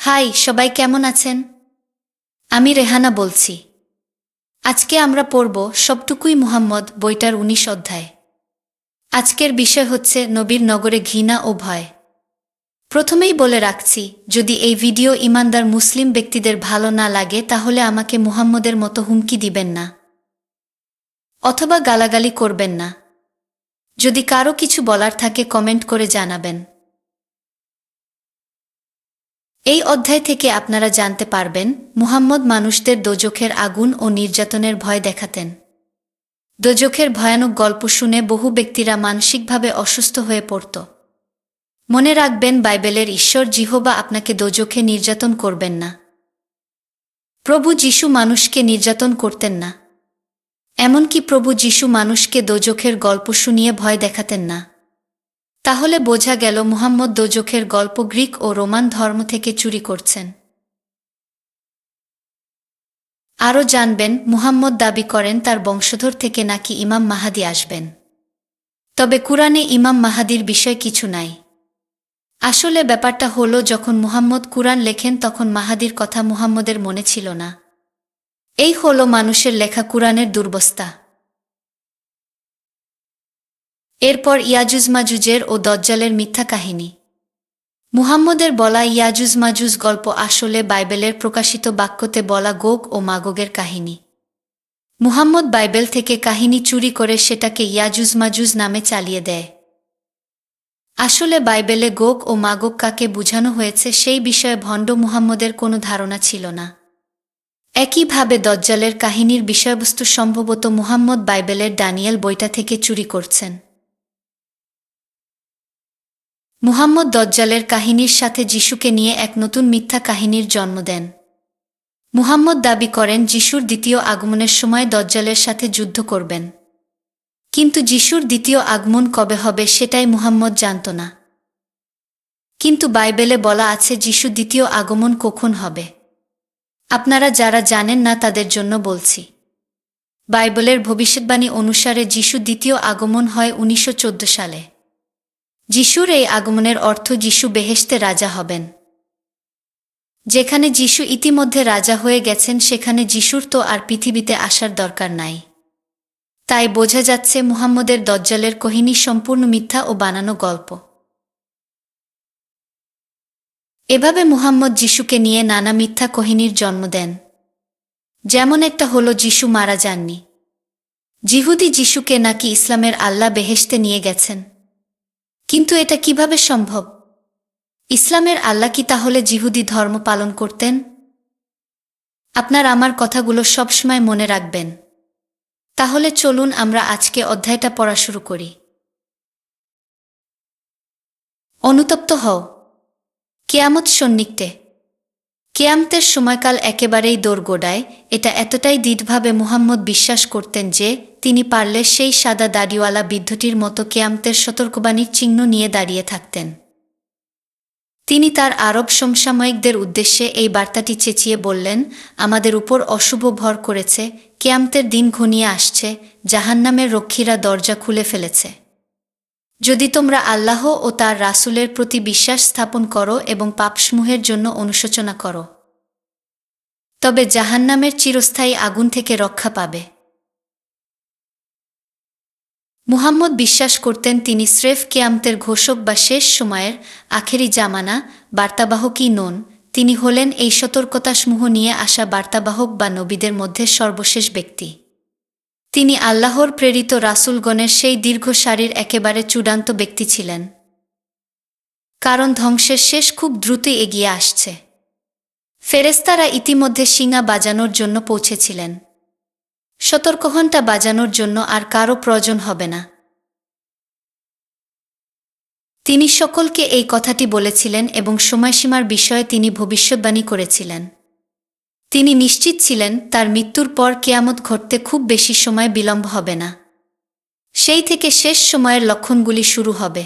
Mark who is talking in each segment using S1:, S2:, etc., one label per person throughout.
S1: High সবাই, কেমন আছেন? আমি রেহানা বলছি। আজকে আমরা পড়ব সবটুকুই মুহাম্মদ বইটার ১৯ অধ্যায়। আজকের বিষয় হচ্ছে নবীর নগরে ঘৃণা ও ভয়। প্রথমেই বলে রাখছি, যদি এই ভিডিও ঈমানদার মুসলিম ব্যক্তিদের ভালো না লাগে তাহলে আমাকে মুহাম্মদের মতো হুমকি দিবেন না, অথবা গালাগালি করবেন না। যদি কারো কিছু বলার থাকে কমেন্ট করে জানাবেন। এই অধ্যায় থেকে আপনারা জানতে পারবেন মুহাম্মদ মানুষদের দোজখের আগুন ও নির্যাতনের ভয় দেখাতেন। দোজখের ভয়ানক গল্প শুনে বহু ব্যক্তিরা মানসিকভাবে অসুস্থ হয়ে পড়ত। মনে রাখবেন, বাইবেলের ঈশ্বর জিহোবা আপনাকে দোজখে নির্যাতন করবেন না। প্রভু যিশু মানুষকে নির্যাতন করতেন না। এমনকি প্রভু যিশু মানুষকে দোজখের গল্প শুনিয়ে ভয় দেখাতেন না। তাহলে বোঝা গেল মুহাম্মদ দোজখের গল্প গ্রিক ও রোমান ধর্ম থেকে চুরি করছেন। আরও জানবেন, মুহাম্মদ দাবি করেন তার বংশধর থেকে নাকি ইমাম মাহাদি আসবেন। তবে কুরআনে ইমাম মাহাদির বিষয় কিছু নাই। আসলে ব্যাপারটা হলো, যখন মুহাম্মদ কুরআন লেখেন তখন মাহাদির কথা মুহাম্মদের মনে ছিল না। এই হলো মানুষের লেখা কুরআনের দুরবস্থা। এরপর ইয়াজুজ মাজুজের ও দজ্জালের মিথ্যা কাহিনী। মুহাম্মদের বলা ইয়াজুজ মাজুজ গল্প আসলে বাইবেলের প্রকাশিত বাক্যতে বলা গোগ ও মাগোগের কাহিনী। মুহাম্মদ বাইবেল থেকে কাহিনী চুরি করে সেটাকে ইয়াজুজ মাজুজ নামে চালিয়ে দেয়। আসলে বাইবেলে গোগ ও মাগোগ কাকে বোঝানো হয়েছে সেই বিষয়ে ভণ্ড মুহাম্মদের কোনো ধারণা ছিল না। একইভাবে দজ্জালের কাহিনীর বিষয়বস্তু সম্ভবত মুহাম্মদ বাইবেলের দানিয়েল বইটা থেকে চুরি করছেন। মুহাম্মদ দজ্জালের কাহিনীর সাথে যিশুকে নিয়ে এক নতুন মিথ্যা কাহিনীর জন্ম দেন। মুহাম্মদ দাবি করেন যিশুর দ্বিতীয় আগমনের সময় দজ্জালের সাথে যুদ্ধ করবেন। কিন্তু যিশুর দ্বিতীয় আগমন কবে হবে সেটাই মুহাম্মদ জানত না। কিন্তু বাইবেলে বলা আছে যিশু দ্বিতীয় আগমন কখন হবে। আপনারা যারা জানেন না তাদের জন্য বলছি। বাইবেলের ভবিষ্যৎবাণী অনুসারে যিশু দ্বিতীয় আগমন হয় ১৯১৪ সালে। যিশুর এই আগমনের অর্থ যিশু বেহেশতে রাজা হবেন। যেখানে যিশু ইতিমধ্যে রাজা হয়ে গেছেন সেখানে যিশুর তো আর পৃথিবীতে আসার দরকার নাই। তাই বোঝা যাচ্ছে মুহাম্মদের দজ্জালের কাহিনী সম্পূর্ণ মিথ্যা ও বানানো গল্প। এভাবে মুহাম্মদ যিশুকে নিয়ে নানা মিথ্যা কাহিনীর জন্ম দেন। যেমন একটা হলো যিশু মারা যাননি। যিহুদি যিশুকে নাকি ইসলামের আল্লাহ বেহেশতে নিয়ে গেছেন। কিন্তু এটা কিভাবে সম্ভব? ইসলামের আল্লাহ কি তাহলে যিহুদি ধর্ম পালন করতেন? আপনার আমার কথাগুলো সবসময় মনে রাখবেন। তাহলে চলুন আমরা আজকে অধ্যায়টা পড়া শুরু করি। অনুতপ্ত হও। কিয়ামত সন্নিকটে। কিয়ামতের সময়কাল একেবারেই দোরগোড়ায়। এটা এতটাই দৃঢ়ভাবে মুহাম্মদ বিশ্বাস করতেন যে তিনি পারলে সেই সাদা দাড়িওয়ালা বৃদ্ধটির মতো কিয়ামতের সতর্কবাণীর চিহ্ন নিয়ে দাঁড়িয়ে থাকতেন। তিনি তার আরব সমসাময়িকদের উদ্দেশ্যে এই বার্তাটি চেঁচিয়ে বললেন, আমাদের উপর অশুভ ভর করেছে, কিয়ামতের দিন ঘনিয়ে আসছে, জাহান্নামের রক্ষীরা দরজা খুলে ফেলেছে। যদি তোমরা আল্লাহ ও তার রাসূলের প্রতি বিশ্বাস স্থাপন করো এবং পাপসমূহের জন্য অনুশোচনা করো, তবে জাহান্নামের চিরস্থায়ী আগুন থেকে রক্ষা পাবে। মুহাম্মদ বিশ্বাস করতেন তিনি স্রেফ কিয়ামতের ঘোষক বা শেষ সময়ের আখেরি জামানা বার্তাবাহকই নন, তিনি হলেন এই সতর্কতাসমূহ নিয়ে আসা বার্তাবাহক বা নবীদের মধ্যে সর্বশেষ ব্যক্তি। তিনি আল্লাহর প্রেরিত রাসূলগণের সেই দীর্ঘ সারির একেবারে চূড়ান্ত ব্যক্তি ছিলেন। কারণ ধ্বংসের শেষ খুব দ্রুতই এগিয়ে আসছে। ফেরেশতারা ইতিমধ্যে শিঙা বাজানোর জন্য পৌঁছেছিলেন। সতর্কঘণ্টা বাজানোর জন্য আর কারও প্রয়োজন হবে না। তিনি সকলকে এই কথাটি বলেছিলেন এবং সময়সীমার বিষয়ে তিনি ভবিষ্যদ্বাণী করেছিলেন। তিনি নিশ্চিত ছিলেন তার মৃত্যুর পর কিয়ামত ঘটতে খুব বেশি সময় বিলম্ব হবে না। সেই থেকে শেষ সময়ের লক্ষণগুলি শুরু হবে।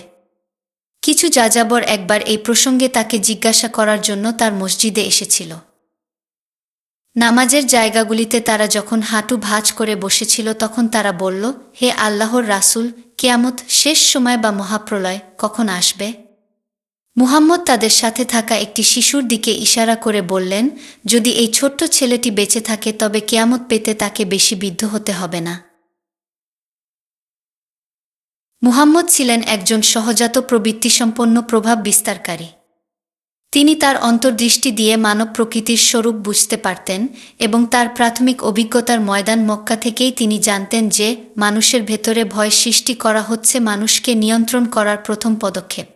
S1: কিছু যাযাবর একবার এই প্রসঙ্গে তাকে জিজ্ঞাসা করার জন্য তার মসজিদে এসেছিল। নামাজের জায়গাগুলিতে তারা যখন হাঁটু ভাঁজ করে বসেছিল তখন তারা বলল, হে আল্লাহর রাসূল, কিয়ামত শেষ সময় বা মহাপ্রলয় কখন আসবে? মুহাম্মদ তাদের সাথে থাকা একটি শিশুর দিকে ইশারা করে বললেন, যদি এই ছোট্ট ছেলেটি বেঁচে থাকে তবে কিয়ামত পেতে তাকে বেশি বিদ্ধ হতে হবে না। মুহাম্মদ ছিলেন একজন সহজাত প্রবৃত্তিসম্পন্ন প্রভাব বিস্তারকারী। তিনি তার অন্তর্দৃষ্টি দিয়ে মানব প্রকৃতির স্বরূপ বুঝতে পারতেন এবং তার প্রাথমিক অভিজ্ঞতার ময়দান মক্কা থেকেই তিনি জানতেন যে মানুষের ভেতরে ভয় সৃষ্টি করা হচ্ছে মানুষকে নিয়ন্ত্রণ করার প্রথম পদক্ষেপ।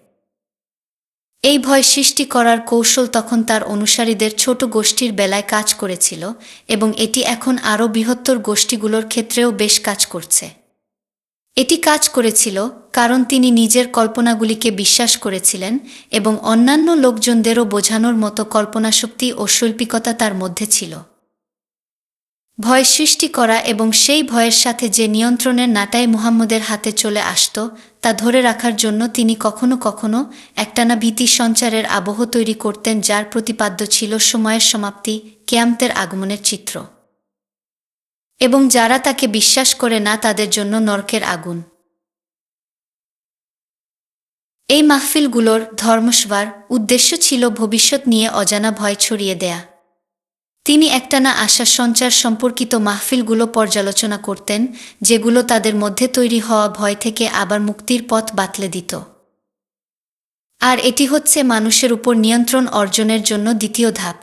S1: এই ভয় সৃষ্টি করার কৌশল তখন তার অনুসারীদের ছোট গোষ্ঠীর বেলায় কাজ করেছিল এবং এটি এখন আরও বৃহত্তর গোষ্ঠীগুলোর ক্ষেত্রেও বেশ কাজ করছে। এটি কাজ করেছিল কারণ তিনি নিজের কল্পনাগুলিকে বিশ্বাস করেছিলেন এবং অন্যান্য লোকজনদেরও বোঝানোর মতো কল্পনাশক্তি ও শৈল্পিকতা তার মধ্যে ছিল। ভয় সৃষ্টি করা এবং সেই ভয়ের সাথে যে নিয়ন্ত্রণের নাটাই মুহাম্মদের হাতে চলে আসত তা ধরে রাখার জন্য তিনি কখনো কখনো একটানা ভীতি সঞ্চারের আবহ তৈরি করতেন, যার প্রতিপাদ্য ছিল সময়ের সমাপ্তি, কিয়ামতের আগমনের চিত্র, এবং যারা তাকে বিশ্বাস করে না তাদের জন্য নরকের আগুন। এই মাহফিলগুলোর ধর্মসভার উদ্দেশ্য ছিল ভবিষ্যৎ নিয়ে অজানা ভয় ছড়িয়ে দেয়া। তিনি একটানা আশা সঞ্চার সম্পর্কিত মাহফিলগুলো পর্যালোচনা করতেন, যেগুলো তাদের মধ্যে তৈরি হওয়া ভয় থেকে আবার মুক্তির পথ বাতলে দিত। আর এটি হচ্ছে মানুষের উপর নিয়ন্ত্রণ অর্জনের জন্য দ্বিতীয় ধাপ।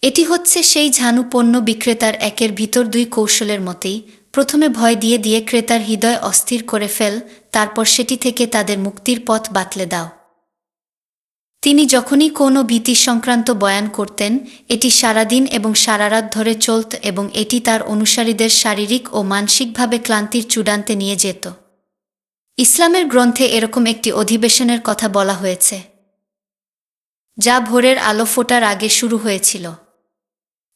S1: এটি হচ্ছে সেই ঝানু পণ্য বিক্রেতার একের ভিতর দুই কৌশলের মতেই, প্রথমে ভয় দিয়ে দিয়ে ক্রেতার হৃদয় অস্থির করে ফেল, তারপর সেটি থেকে তাদের মুক্তির পথ বাতলে দাও। তিনি যখনই কোনো ভীতি সংক্রান্ত বয়ান করতেন, এটি সারাদিন এবং সারারাত ধরে চলত এবং এটি তার অনুসারীদের শারীরিক ও মানসিকভাবে ক্লান্তির চূড়ান্তে নিয়ে যেত। ইসলামের গ্রন্থে এরকম একটি অধিবেশনের কথা বলা হয়েছে, যা ভোরের আলো ফোটার আগে শুরু হয়েছিল।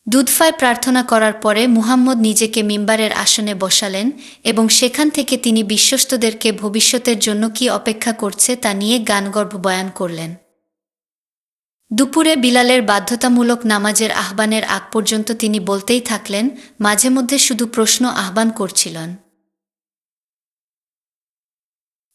S1: দুধফায় প্রার্থনা করার পরে মুহাম্মদ নিজেকে মিম্বারের আসনে বসালেন এবং সেখান থেকে তিনি বিশ্বস্তদেরকে ভবিষ্যতের জন্য কি অপেক্ষা করছে তা নিয়ে গানগর্ভ বয়ান করলেন। দুপুরে বিলালের বাধ্যতামূলক নামাজের আহ্বানের আগ পর্যন্ত তিনি বলতেই থাকলেন, মাঝে মধ্যে শুধু প্রশ্ন আহ্বান করছিলেন।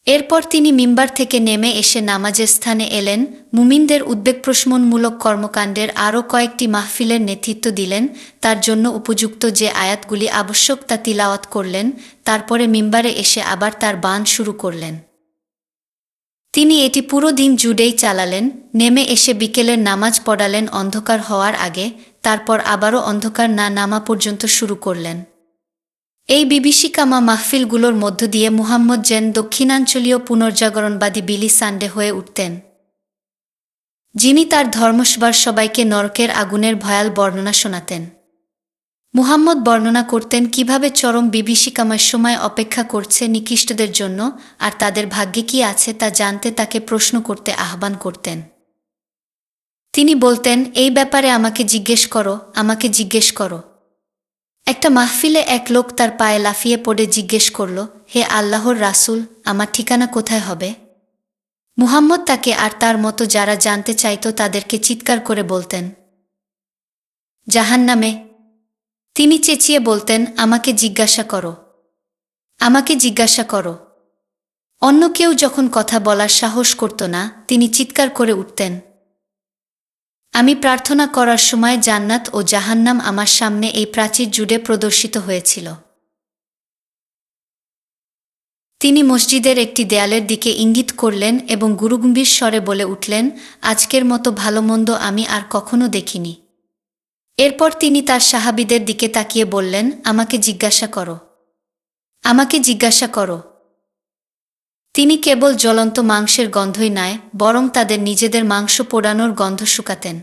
S1: এরপর তিনি মিম্বার থেকে নেমে এসে নামাজের স্থানে এলেন, মুমিনদের উদ্বেগপ্রশমনমূলক কর্মকাণ্ডের আরও কয়েকটি মাহফিলের নেতৃত্ব দিলেন, তার জন্য উপযুক্ত যে আয়াতগুলি আবশ্যক তা তিলাওয়াত করলেন, তারপরে মিম্বারে এসে আবার তার বান শুরু করলেন। তিনি এটি পুরো দিন জুড়েই চালালেন, নেমে এসে বিকেলের নামাজ পড়ালেন অন্ধকার হওয়ার আগে, তারপর আবারও অন্ধকার না নামা পর্যন্ত শুরু করলেন। এই বিভীষিকামা মাহফিলগুলোর মধ্য দিয়ে মুহাম্মদ যেন দক্ষিণাঞ্চলীয় পুনর্জাগরণবাদী বিলি সান্ডে হয়ে উঠতেন, যিনি তার ধর্মসভার সবাইকে নরকের আগুনের ভয়াল বর্ণনা শোনাতেন। মুহাম্মদ বর্ণনা করতেন কিভাবে চরম বিভীষিকাময় সময় অপেক্ষা করছে নিকৃষ্টদের জন্য, আর তাদের ভাগ্যে কি আছে তা জানতে তাকে প্রশ্ন করতে আহ্বান করতেন। তিনি বলতেন, এই ব্যাপারে আমাকে জিজ্ঞেস করো, আমাকে জিজ্ঞেস করো। একটা মাহফিলে এক লোক তার পায়ে লাফিয়ে পড়ে জিজ্ঞেস করল, হে আল্লাহর রাসূল, আমার ঠিকানা কোথায় হবে? মুহাম্মদ তাকে আর তার মতো যারা জানতে চাইত তাদেরকে চিৎকার করে বলতেন, জাহান্নামে। তিনি চেঁচিয়ে বলতেন, আমাকে জিজ্ঞাসা করো, আমাকে জিজ্ঞাসা করো। অন্য কেউ যখন কথা বলার সাহস করত না, তিনি চিৎকার করে উঠতেন, আমি প্রার্থনা করার সময় জান্নাত ও জাহান্নাম আমার সামনে এই প্রাচীর জুড়ে প্রদর্শিত হয়েছিল। তিনি মসজিদের একটি দেয়ালের দিকে ইঙ্গিত করলেন এবং গুরুগম্ভীর স্বরে বলে উঠলেন, আজকের মতো ভালো মন্দ আমি আর কখনো দেখিনি। এরপর তিনি তার সাহাবীদের দিকে তাকিয়ে বললেন, আমাকে জিজ্ঞাসা করো, আমাকে জিজ্ঞাসা করো। তিনি কেবল জ্বলন্ত মাংসের গন্ধই নয়, বরং তাদের নিজেদের মাংস পোড়ানোর গন্ধ শুকাতেন।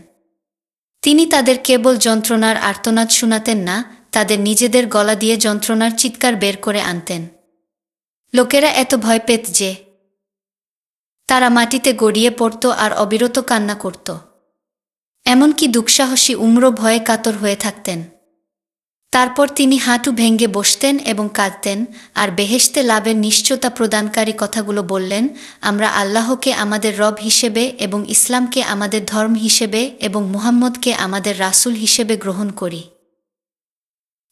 S1: তিনি তাদের কেবল যন্ত্রণার আর্তনাদ শোনাতেন না, তাদের নিজেদের গলা দিয়ে যন্ত্রণার চিৎকার বের করে আনতেন। লোকেরা এত ভয় পেত যে তারা মাটিতে গড়িয়ে পড়ত আর অবিরত কান্না করত। এমনকি দুঃসাহসী উমরও ভয়ে কাতর হয়ে থাকতেন। তারপর তিনি হাঁটু ভেঙে বসতেন এবং কাঁদতেন আর বেহেশতে লাভের নিশ্চয়তা প্রদানকারী কথাগুলো বললেন, আমরা আল্লাহকে আমাদের রব হিসেবে এবং ইসলামকে আমাদের ধর্ম হিসেবে এবং মুহাম্মদকে আমাদের রাসূল হিসেবে গ্রহণ করি।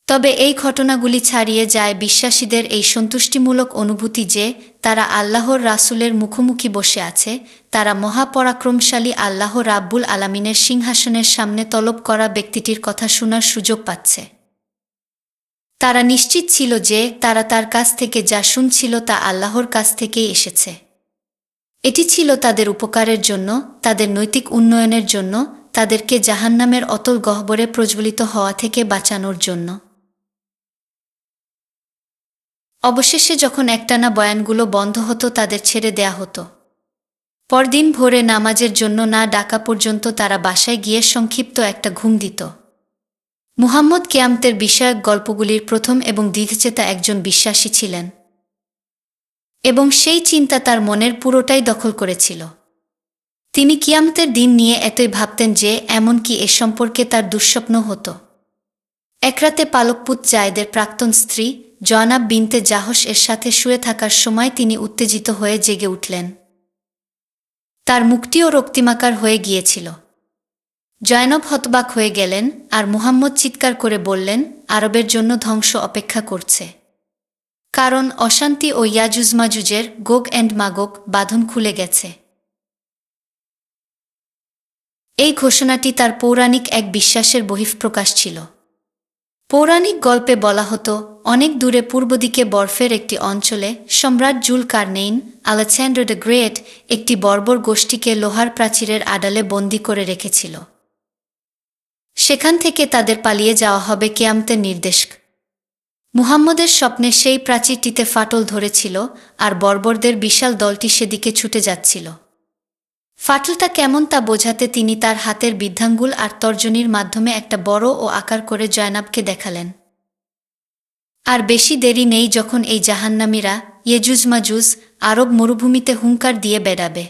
S1: তবে এই ঘটনাগুলি ছাড়িয়ে যায় বিশ্বাসীদের এই সন্তুষ্টিমূলক অনুভূতি যে তারা আল্লাহর রাসূলের মুখোমুখি বসে আছে, তারা মহাপরাক্রমশালী আল্লাহ রাব্বুল আলামিনের সিংহাসনের সামনে তলব করা ব্যক্তিটির কথা শোনার সুযোগ পাচ্ছে। তারা নিশ্চিত ছিল যে তারা তার কাছ থেকে যা শুনছিল তা আল্লাহর কাছ থেকেই এসেছে। এটি ছিল তাদের উপকারের জন্য, তাদের নৈতিক উন্নয়নের জন্য, তাদেরকে জাহান্নামের অতল গহ্বরে প্রজ্বলিত হওয়া থেকে বাঁচানোর জন্য। অবশেষে যখন একটানা বয়ানগুলো বন্ধ হতো, তাদের ছেড়ে দেয়া হতো। পরদিন ভোরে নামাজের জন্য না ডাকা পর্যন্ত তারা বাসায় গিয়ে সংক্ষিপ্ত একটা ঘুম দিত। মুহাম্মদ কিয়ামতের বিষয়ক গল্পগুলির প্রথম এবং দীর্ঘচেতা একজন বিশ্বাসী ছিলেন, এবং সেই চিন্তা তার মনের পুরোটাই দখল করেছিল। তিনি কিয়ামতের দিন নিয়ে এতই ভাবতেন যে এমনকি এ সম্পর্কে তার দুঃস্বপ্ন হতো। একরাতে পালকপুত জায়েদের প্রাক্তন স্ত্রী জয়নাব বিনতে জাহশ এর সাথে শুয়ে থাকার সময় তিনি উত্তেজিত হয়ে জেগে উঠলেন। তার মুখটিও রক্তিমাকার হয়ে গিয়েছিল। জয়নব হতবাক হয়ে গেলেন, আর মুহাম্মদ চিৎকার করে বললেন, আরবের জন্য ধ্বংস অপেক্ষা করছে, কারণ অশান্তি ও ইয়াজুজ মাজুজের গোগ অ্যান্ড মাগোগ বাঁধন খুলে গেছে। এই ঘোষণাটি তার পৌরাণিক এক বিশ্বাসের বহিঃপ্রকাশ ছিল। পৌরাণিক গল্পে বলা হতো, অনেক দূরে পূর্ব দিকে বরফের একটি অঞ্চলে সম্রাট জুল কারনেইন আলেকজান্ডার দ্য গ্রেট একটি বর্বর গোষ্ঠীকে লোহার প্রাচীরের আড়ালে বন্দী করে রেখেছিল। সেখান থেকে তাদের পালিয়ে যাওয়া হবে কিয়ামতের নির্দেশ। মুহাম্মদের স্বপ্নে সেই প্রাচীরটিতে ফাটল ধরেছিল, আর বর্বরদের বিশাল দলটি সেদিকে ছুটে যাচ্ছিল। ফাটলটা কেমন তা বোঝাতে তিনি তার হাতের বৃদ্ধাঙ্গুল আর তর্জনীর মাধ্যমে একটা বড় ও আকার করে জয়নাবকে দেখালেন। আর বেশি দেরি নেই, যখন এই জাহান্নামীরা ইয়েজুজ মাজুজ আরব মরুভূমিতে হুঙ্কার দিয়ে বেড়াবে।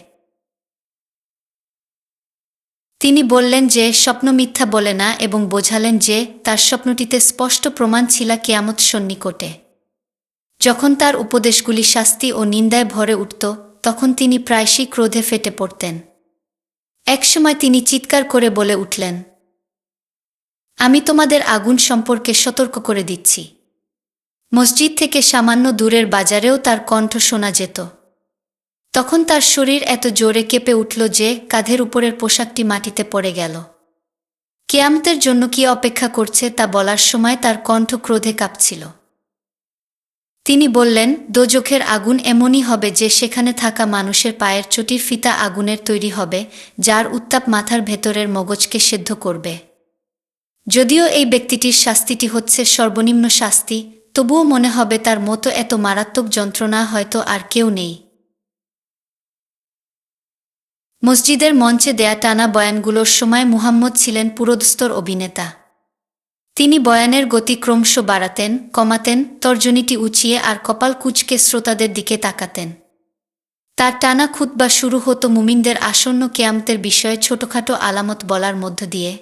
S1: তিনি বললেন যে স্বপ্ন মিথ্যা বলে না, এবং বোঝালেন যে তার স্বপ্নটিতে স্পষ্ট প্রমাণ ছিল কিয়ামত সন্নিকটে। যখন তার উপদেশগুলি শাস্তি ও নিন্দায় ভরে উঠত, তখন তিনি প্রায়শই ক্রোধে ফেটে পড়তেন। একসময় তিনি চিৎকার করে বলে উঠলেন, আমি তোমাদের আগুন সম্পর্কে সতর্ক করে দিচ্ছি। মসজিদ থেকে সামান্য দূরের বাজারেও তার কণ্ঠ শোনা যেত। তখন তার শরীর এত জোরে কেঁপে উঠল যে কাঁধের উপরের পোশাকটি মাটিতে পড়ে গেল। কিয়ামতের জন্য কি অপেক্ষা করছে তা বলার সময় তার কণ্ঠ ক্রোধে কাঁপছিল। তিনি বললেন, দোজখের আগুন এমনই হবে যে সেখানে থাকা মানুষের পায়ের চটির ফিতা আগুনের তৈরি হবে, যার উত্তাপ মাথার ভেতরের মগজকে সেদ্ধ করবে। যদিও এই ব্যক্তিটির শাস্তিটি হচ্ছে সর্বনিম্ন শাস্তি, তবুও মনে হবে তার মতো এত মারাত্মক যন্ত্রণা হয়তো আর কেউ নেই। মসজিদের মঞ্চে দেয়া টানা বয়ানগুলোর সময় মুহাম্মদ ছিলেন পুরোদস্তর অভিনেতা। তিনি বয়ানের গতি ক্রমশ বাড়াতেন, কমাতেন, তর্জনীটি উঁচিয়ে আর কপাল কুঁচকে শ্রোতাদের দিকে তাকাতেন। তার টানা খুতবা শুরু হতো মুমিনদের আসন্ন কিয়ামতের বিষয়ে ছোটখাটো আলামত বলার মধ্য দিয়ে।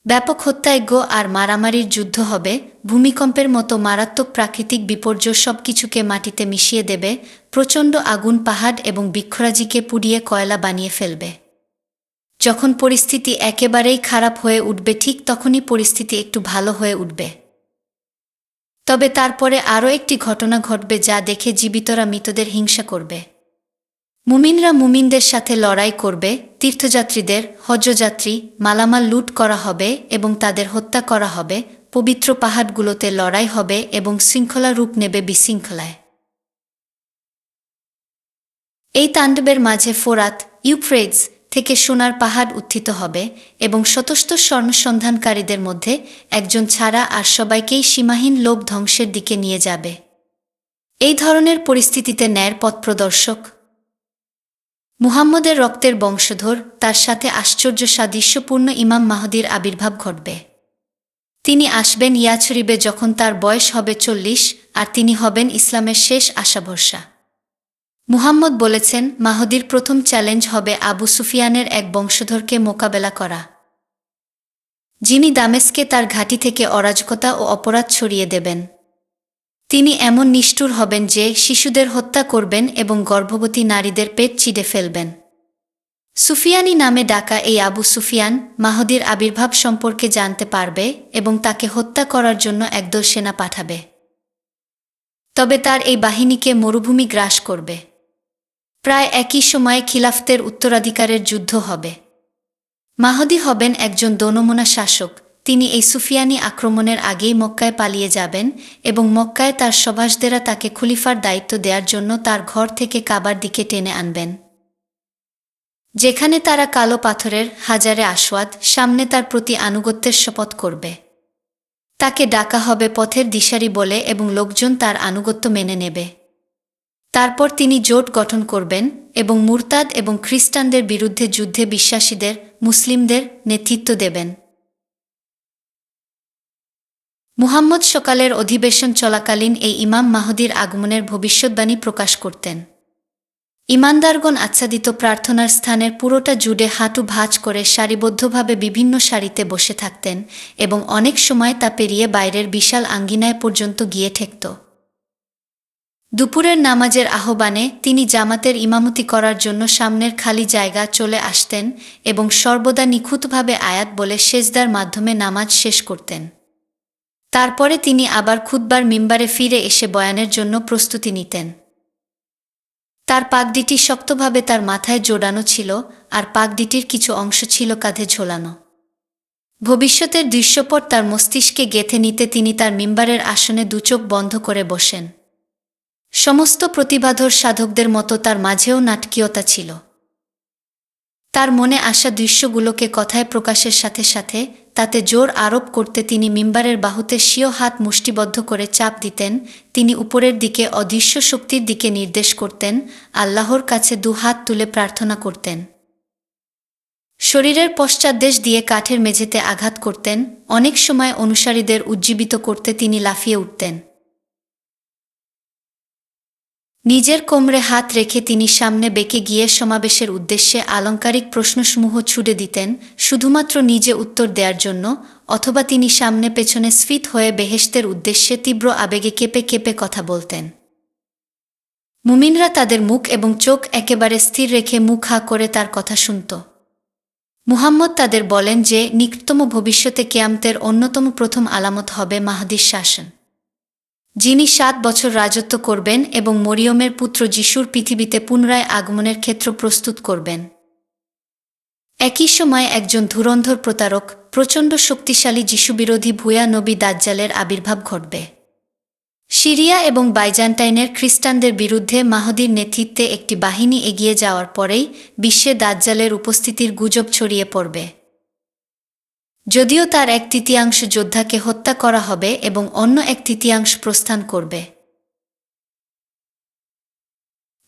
S1: ব্যাপক হত্যাযজ্ঞ আর মারামারির যুদ্ধ হবে, ভূমিকম্পের মতো মারাত্মক প্রাকৃতিক বিপর্যয় সবকিছুকে মাটিতে মিশিয়ে দেবে, প্রচণ্ড আগুন পাহাড় এবং বৃক্ষরাজিকে পুড়িয়ে কয়লা বানিয়ে ফেলবে। যখন পরিস্থিতি একেবারেই খারাপ হয়ে উঠবে, ঠিক তখনই পরিস্থিতি একটু ভালো হয়ে উঠবে। তবে তারপরে আরও একটি ঘটনা ঘটবে যা দেখে জীবিতরা মৃতদের হিংসা করবে। মুমিনরা মুমিনদের সাথে লড়াই করবে, তীর্থযাত্রীদের, হজ্জযাত্রী, মালামাল লুট করা হবে এবং তাদের হত্যা করা হবে, পবিত্র পাহাড়গুলোতে লড়াই হবে এবং শৃঙ্খলা রূপ নেবে বিশৃঙ্খলায়। এই তাণ্ডবের মাঝে ফোরাত, ইউফ্রেটস থেকে সোনার পাহাড় উত্থিত হবে এবং শতশত স্বর্ণসন্ধানকারীদের মধ্যে একজন ছাড়া আর সবাইকেই সীমাহীন লোভ ধ্বংসের দিকে নিয়ে যাবে। এই ধরনের পরিস্থিতিতে ন্যায়ের পথপ্রদর্শক মুহাম্মদের রক্তের বংশধর, তার সাথে আশ্চর্য সাদৃশ্যপূর্ণ ইমাম মাহদীর আবির্ভাব ঘটবে। তিনি আসবেন ইয়াছরিবে যখন তার বয়স হবে 40, আর তিনি হবেন ইসলামের শেষ আশাভরসা। মুহাম্মদ বলেছেন, মাহদীর প্রথম চ্যালেঞ্জ হবে আবু সুফিয়ানের এক বংশধরকে মোকাবেলা করা, যিনি দামেস্কে তার ঘাঁটি থেকে অরাজকতা ও অপরাধ ছড়িয়ে দেবেন। তিনি এমন নিষ্ঠুর হবেন যে শিশুদের হত্যা করবেন এবং গর্ভবতী নারীদের পেট চিড়ে ফেলবেন। সুফিয়ানি নামে ডাকা এই আবু সুফিয়ান মাহদীর আবির্ভাব সম্পর্কে জানতে পারবে এবং তাকে হত্যা করার জন্য একদল সেনা পাঠাবে। তবে তার এই বাহিনীকে মরুভূমি গ্রাস করবে। প্রায় একই সময়ে খিলাফতের উত্তরাধিকারের যুদ্ধ হবে। মাহদী হবেন একজন দোনমনা শাসক। তিনি এই সুফিয়ানি আক্রমণের আগেই মক্কায় পালিয়ে যাবেন এবং মক্কায় তার সভাসদেরা তাকে খলিফার দায়িত্ব দেওয়ার জন্য তার ঘর থেকে কাবার দিকে টেনে আনবেন, যেখানে তারা কালো পাথরের হাজারে আসওয়াদ সামনে তার প্রতি আনুগত্যের শপথ করবে। তাকে ডাকা হবে পথের দিশারি বলে এবং লোকজন তার আনুগত্য মেনে নেবে। তারপর তিনি জোট গঠন করবেন এবং মুরতাদ এবং খ্রিস্টানদের বিরুদ্ধে যুদ্ধে বিশ্বাসীদের মুসলিমদের নেতৃত্ব দেবেন। মুহাম্মদ সকালের অধিবেশন চলাকালীন এই ইমাম মাহদীর আগমনের ভবিষ্যদ্বাণী প্রকাশ করতেন। ইমানদারগণ আচ্ছাদিত প্রার্থনার স্থানের পুরোটা জুড়ে হাঁটু ভাঁজ করে সারিবদ্ধভাবে বিভিন্ন সারিতে বসে থাকতেন এবং অনেক সময় তা পেরিয়ে বাইরের বিশাল আঙ্গিনায় পর্যন্ত গিয়ে ঠেকত। দুপুরের নামাজের আহ্বানে তিনি জামাতের ইমামতি করার জন্য সামনের খালি জায়গা চলে আসতেন এবং সর্বদা নিখুঁতভাবে আয়াত বলে সেজদার মাধ্যমে নামাজ শেষ করতেন। তারপরে তিনি আবার খুতবার মিম্বারে ফিরে এসে বয়ানের জন্য প্রস্তুতি নিতেন। তার পাগড়িটি শক্তভাবে তার মাথায় জোড়ানো ছিল, আর পাগড়িটির কিছু অংশ ছিল কাঁধে ঝোলানো। ভবিষ্যতের দৃশ্যপট তার মস্তিষ্কে গেঁথে নিতে তিনি তার মিম্বারের আসনে দুচোখ বন্ধ করে বসেন। সমস্ত প্রতিভাধর সাধকদের মতো তার মাঝেও নাটকীয়তা ছিল। তার মনে আসা দৃশ্যগুলোকে কথায় প্রকাশের সাথে সাথে তাতে জোর আরোপ করতে তিনি মিম্বারের বাহুতে স্বীয় হাত মুষ্টিবদ্ধ করে চাপ দিতেন। তিনি উপরের দিকে অদৃশ্য শক্তির দিকে নির্দেশ করতেন, আল্লাহর কাছে দুহাত তুলে প্রার্থনা করতেন। শরীরের পশ্চাৎদেশ দিয়ে কাঠের মেঝেতে আঘাত করতেন। অনেক সময় অনুসারীদের উজ্জীবিত করতে তিনি লাফিয়ে উঠতেন। নিজের কোমরে হাত রেখে তিনি সামনে বেঁকে গিয়ে সমাবেশের উদ্দেশ্যে আলংকারিক প্রশ্নসমূহ ছুড়ে দিতেন, শুধুমাত্র নিজে উত্তর দেওয়ার জন্য, অথবা তিনি সামনে পেছনে স্ফীত হয়ে বেহেশতের উদ্দেশ্যে তীব্র আবেগে কেঁপে কেঁপে কথা বলতেন। মুমিনরা তাদের মুখ এবং চোখ একেবারে স্থির রেখে মুখ হা করে তার কথা শুনত। মুহাম্মদ তাদের বলেন যে নিকটতম ভবিষ্যতে কিয়ামতের অন্যতম প্রথম আলামত হবে মাহদীর শাসন, যিনি 7 বছর রাজত্ব করবেন এবং মরিয়মের পুত্র যিশুর পৃথিবীতে পুনরায় আগমনের ক্ষেত্র প্রস্তুত করবেন। একই সময় একজন ধুরন্ধর প্রতারক, প্রচণ্ড শক্তিশালী যিশুবিরোধী ভুয়া নবী দাজ্জালের আবির্ভাব ঘটবে। সিরিয়া এবং বাইজান্টাইনের খ্রিস্টানদের বিরুদ্ধে মাহদীর নেতৃত্বে একটি বাহিনী এগিয়ে যাওয়ার পরেই বিশ্বে দাজ্জালের উপস্থিতির গুজব ছড়িয়ে পড়বে। যদিও তার 1/3 যোদ্ধাকে হত্যা করা হবে এবং অন্য 1/3 প্রস্থান করবে।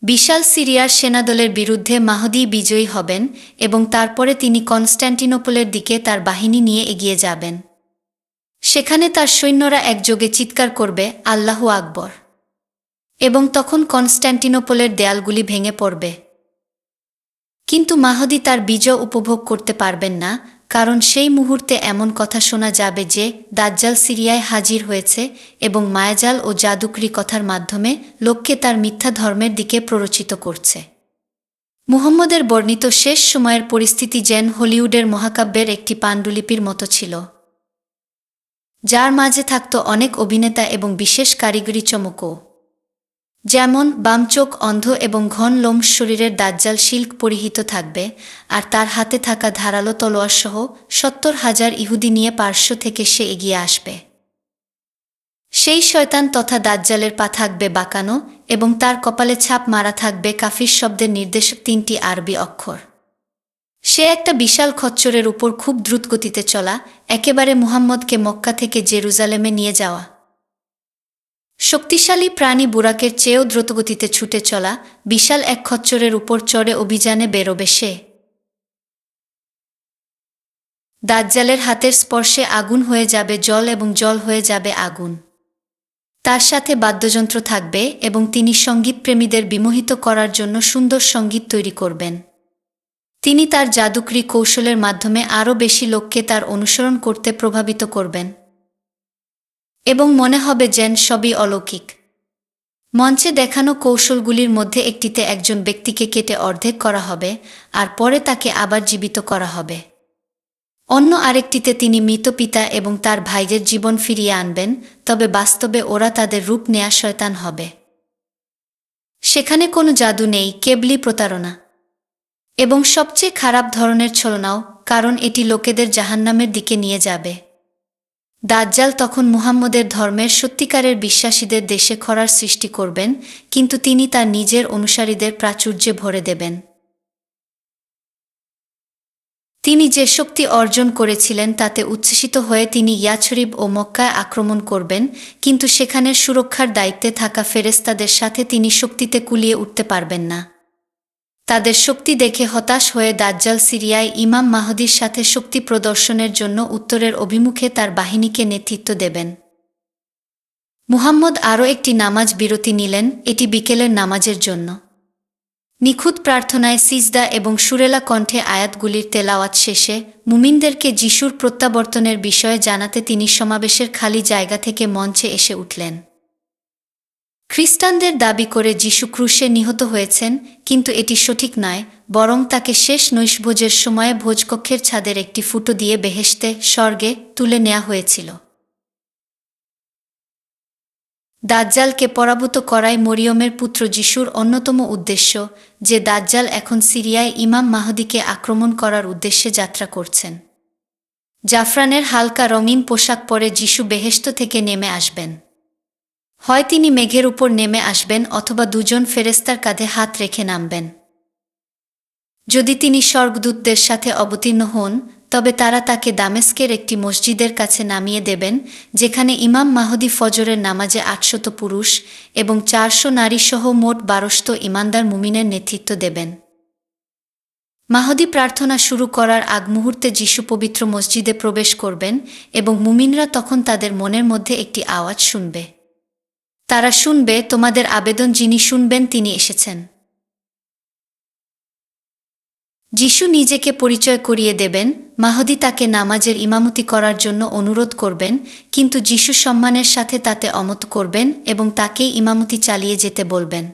S1: বিশাল সিরিয়ার সেনাদলের বিরুদ্ধে মাহদী বিজয়ী হবেন এবং তারপরে তিনি কনস্ট্যান্টিনোপলের দিকে তার বাহিনী নিয়ে এগিয়ে যাবেন। সেখানে তার সৈন্যরা একযোগে চিৎকার করবে, আল্লাহু আকবর, এবং তখন কনস্ট্যান্টিনোপলের দেয়ালগুলি ভেঙে পড়বে। কিন্তু মাহদী তার বিজয় উপভোগ করতে পারবেন না, কারণ সেই মুহূর্তে এমন কথা শোনা যাবে যে দাজ্জাল সিরিয়ায় হাজির হয়েছে এবং মায়াজাল ও জাদুকরি কথার মাধ্যমে লোককে তার মিথ্যা ধর্মের দিকে প্ররোচিত করছে। মুহাম্মদের বর্ণিত শেষ সময়ের পরিস্থিতি যেন হলিউডের মহাকাব্যের একটি পাণ্ডুলিপির মতো ছিল, যার মাঝে থাকত অনেক অভিনেতা এবং বিশেষ কারিগরি চমকও, যেমন বাম চোখ অন্ধ এবং ঘন লোম শরীরের দাজ্জাল সিল্ক পরিহিত থাকবে, আর তার হাতে থাকা ধারালো তলোয়ারসহ 70,000 ইহুদি নিয়ে পার্শ্ব থেকে সে এগিয়ে আসবে। সেই শয়তান তথা দাজ্জালের পা থাকবে বাঁকানো এবং তার কপালে ছাপ মারা থাকবে কাফির শব্দের নির্দেশক 3টি আরবি অক্ষর। সে একটা বিশাল খচ্চরের উপর খুব দ্রুতগতিতে চলা, একেবারে মুহাম্মদকে মক্কা থেকে জেরুজালেমে নিয়ে যাওয়া। শক্তিশালী প্রাণী বুরাকের চেয়েও দ্রুতগতিতে ছুটে চলা বিশাল এক খচ্চরের উপর চড়ে অভিযানে বেরোবে সে। দাজ্জালের হাতের স্পর্শে আগুন হয়ে যাবে জল এবং জল হয়ে যাবে আগুন। তার সাথে বাদ্যযন্ত্র থাকবে এবং তিনি সঙ্গীতপ্রেমীদের বিমোহিত করার জন্য সুন্দর সঙ্গীত তৈরি করবেন। তিনি তার জাদুকরি কৌশলের মাধ্যমে আরও বেশি লোককে তার অনুসরণ করতে প্রভাবিত করবেন এবং মনে হবে যেন সবই অলৌকিক। মঞ্চে দেখানো কৌশলগুলির মধ্যে একটিতে একজন ব্যক্তিকে কেটে অর্ধেক করা হবে আর পরে তাকে আবার জীবিত করা হবে। অন্য আরেকটিতে তিনি মৃত পিতা এবং তার ভাইদের জীবন ফিরিয়ে আনবেন, তবে বাস্তবে ওরা তাদের রূপ নেয়া শয়তান হবে। সেখানে কোনো জাদু নেই, কেবলই প্রতারণা এবং সবচেয়ে খারাপ ধরনের ছলনাও, কারণ এটি লোকেদের জাহান্নামের দিকে নিয়ে যাবে। দাজ্জাল তখন মুহাম্মদের ধর্মের সত্যিকারের বিশ্বাসীদের দেশে খরার সৃষ্টি করবেন, কিন্তু তিনি তার নিজের অনুসারীদের প্রাচুর্যে ভরে দেবেন। তিনি যে শক্তি অর্জন করেছিলেন তাতে উচ্ছ্বসিত হয়ে তিনি ইয়াছরিব ও মক্কায় আক্রমণ করবেন, কিন্তু সেখানের সুরক্ষার দায়িত্বে থাকা ফেরেশতাদের সাথে তিনি শক্তিতে কুলিয়ে উঠতে পারবেন না। তাদের শক্তি দেখে হতাশ হয়ে দাজ্জাল সিরিয়ায় ইমাম মাহদীর সাথে শক্তি প্রদর্শনের জন্য উত্তরের অভিমুখে তার বাহিনীকে নেতৃত্ব দেবেন। মুহাম্মদ আরও একটি নামাজ বিরতি নিলেন, এটি বিকেলের নামাজের জন্য। নিখুঁত প্রার্থনায় সিজদা এবং সুরেলা কণ্ঠে আয়াতগুলির তেলাওয়াত শেষে মুমিনদেরকে যিশুর প্রত্যাবর্তনের বিষয়ে জানাতে তিনি সমাবেশের খালি জায়গা থেকে মঞ্চে এসে উঠলেন। খ্রিস্টানদের দাবি করে যিশু ক্রুশে নিহত হয়েছেন, কিন্তু এটি সঠিক নয়, বরং তাকে শেষ নৈশভোজের সময়ে ভোজকক্ষের ছাদের একটি ফুটো দিয়ে বেহেশতে স্বর্গে তুলে নেওয়া হয়েছিল। দাজ্জালকে পরাভূত করাই মরিয়মের পুত্র যিশুর অন্যতম উদ্দেশ্য, যে দাজ্জাল এখন সিরিয়ায় ইমাম মাহদীকে আক্রমণ করার উদ্দেশ্যে যাত্রা করছেন। জাফরানের হালকা রঙিন পোশাক পরে যিশু বেহেশত থেকে নেমে আসবেন। হয় তিনি মেঘের উপর নেমে আসবেন অথবা দুজন ফেরেশতার কাঁধে হাত রেখে নামবেন। যদি তিনি স্বর্গদূতদের সাথে অবতীর্ণ হন, তবে তারা তাকে দামেস্কের একটি মসজিদের কাছে নামিয়ে দেবেন, যেখানে ইমাম মাহদী ফজরের নামাজে 800 পুরুষ এবং 400 নারীসহ মোট 1200 ঈমানদার মুমিনের নেতৃত্ব দেবেন। মাহদী প্রার্থনা শুরু করার আগ মুহূর্তে যিশু পবিত্র মসজিদে প্রবেশ করবেন এবং মুমিনরা তখন তাদের মনের মধ্যে একটি আওয়াজ শুনবে। তারা শুনবে, তোমাদের আবেদন যিনি শুনবেন তিনি এসেছেন। যিশু নিজেকে পরিচয় করিয়ে দেবেন, মাহদী তাকে নামাজের ইমামতি করার জন্য অনুরোধ করবেন, কিন্তু যিশু সম্মানের সাথে তাতে অমত করবেন এবং তাকেই ইমামতি চালিয়ে যেতে বলবেন।